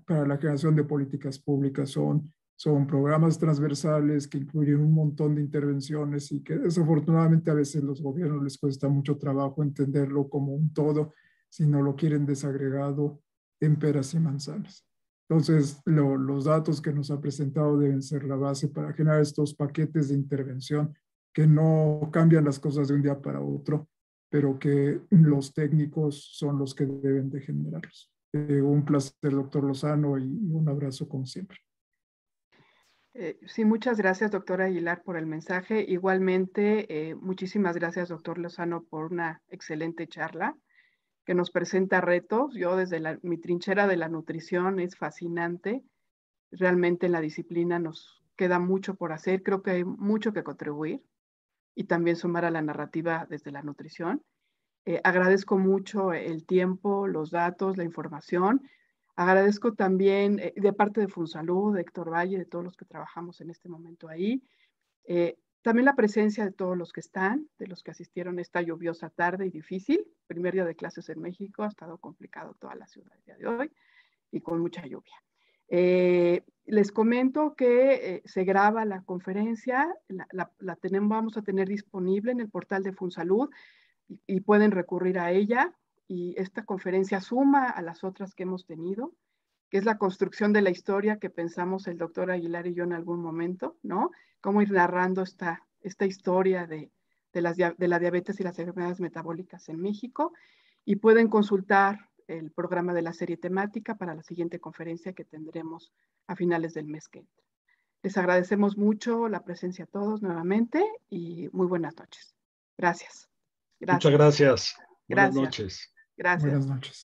[SPEAKER 2] para la creación de políticas públicas. Son programas transversales que incluyen un montón de intervenciones, y que desafortunadamente a veces los gobiernos les cuesta mucho trabajo entenderlo como un todo, si no lo quieren desagregado en peras y manzanas. Entonces, los datos que nos ha presentado deben ser la base para generar estos paquetes de intervención que no cambian las cosas de un día para otro, pero que los técnicos son los que deben de generarlos. Un placer, doctor Lozano, y un abrazo como siempre.
[SPEAKER 4] Sí, muchas gracias, doctor Aguilar, por el mensaje. Igualmente, muchísimas gracias, doctor Lozano, por una excelente charla que nos presenta retos. Yo desde mi trinchera de la nutrición es fascinante. Realmente en la disciplina nos queda mucho por hacer. Creo que hay mucho que contribuir y también sumar a la narrativa desde la nutrición. Agradezco mucho el tiempo, los datos, la información. Agradezco también de parte de Funsalud, de Héctor Valle, de todos los que trabajamos en este momento ahí. También la presencia de todos los que están, de los que asistieron esta lluviosa tarde y difícil. Primer día de clases en México, ha estado complicado toda la ciudad el día de hoy y con mucha lluvia. Les comento que se graba la conferencia, vamos a tener disponible en el portal de Funsalud, y pueden recurrir a ella, y esta conferencia suma a las otras que hemos tenido, que es la construcción de la historia que pensamos el doctor Aguilar y yo en algún momento, ¿no? Cómo ir narrando esta historia de la diabetes y las enfermedades metabólicas en México, y pueden consultar el programa de la serie temática para la siguiente conferencia que tendremos a finales del mes que entra. Les agradecemos mucho la presencia a todos nuevamente, y muy buenas noches. Gracias.
[SPEAKER 3] Muchas gracias. Buenas noches.
[SPEAKER 4] Gracias.
[SPEAKER 2] Buenas noches.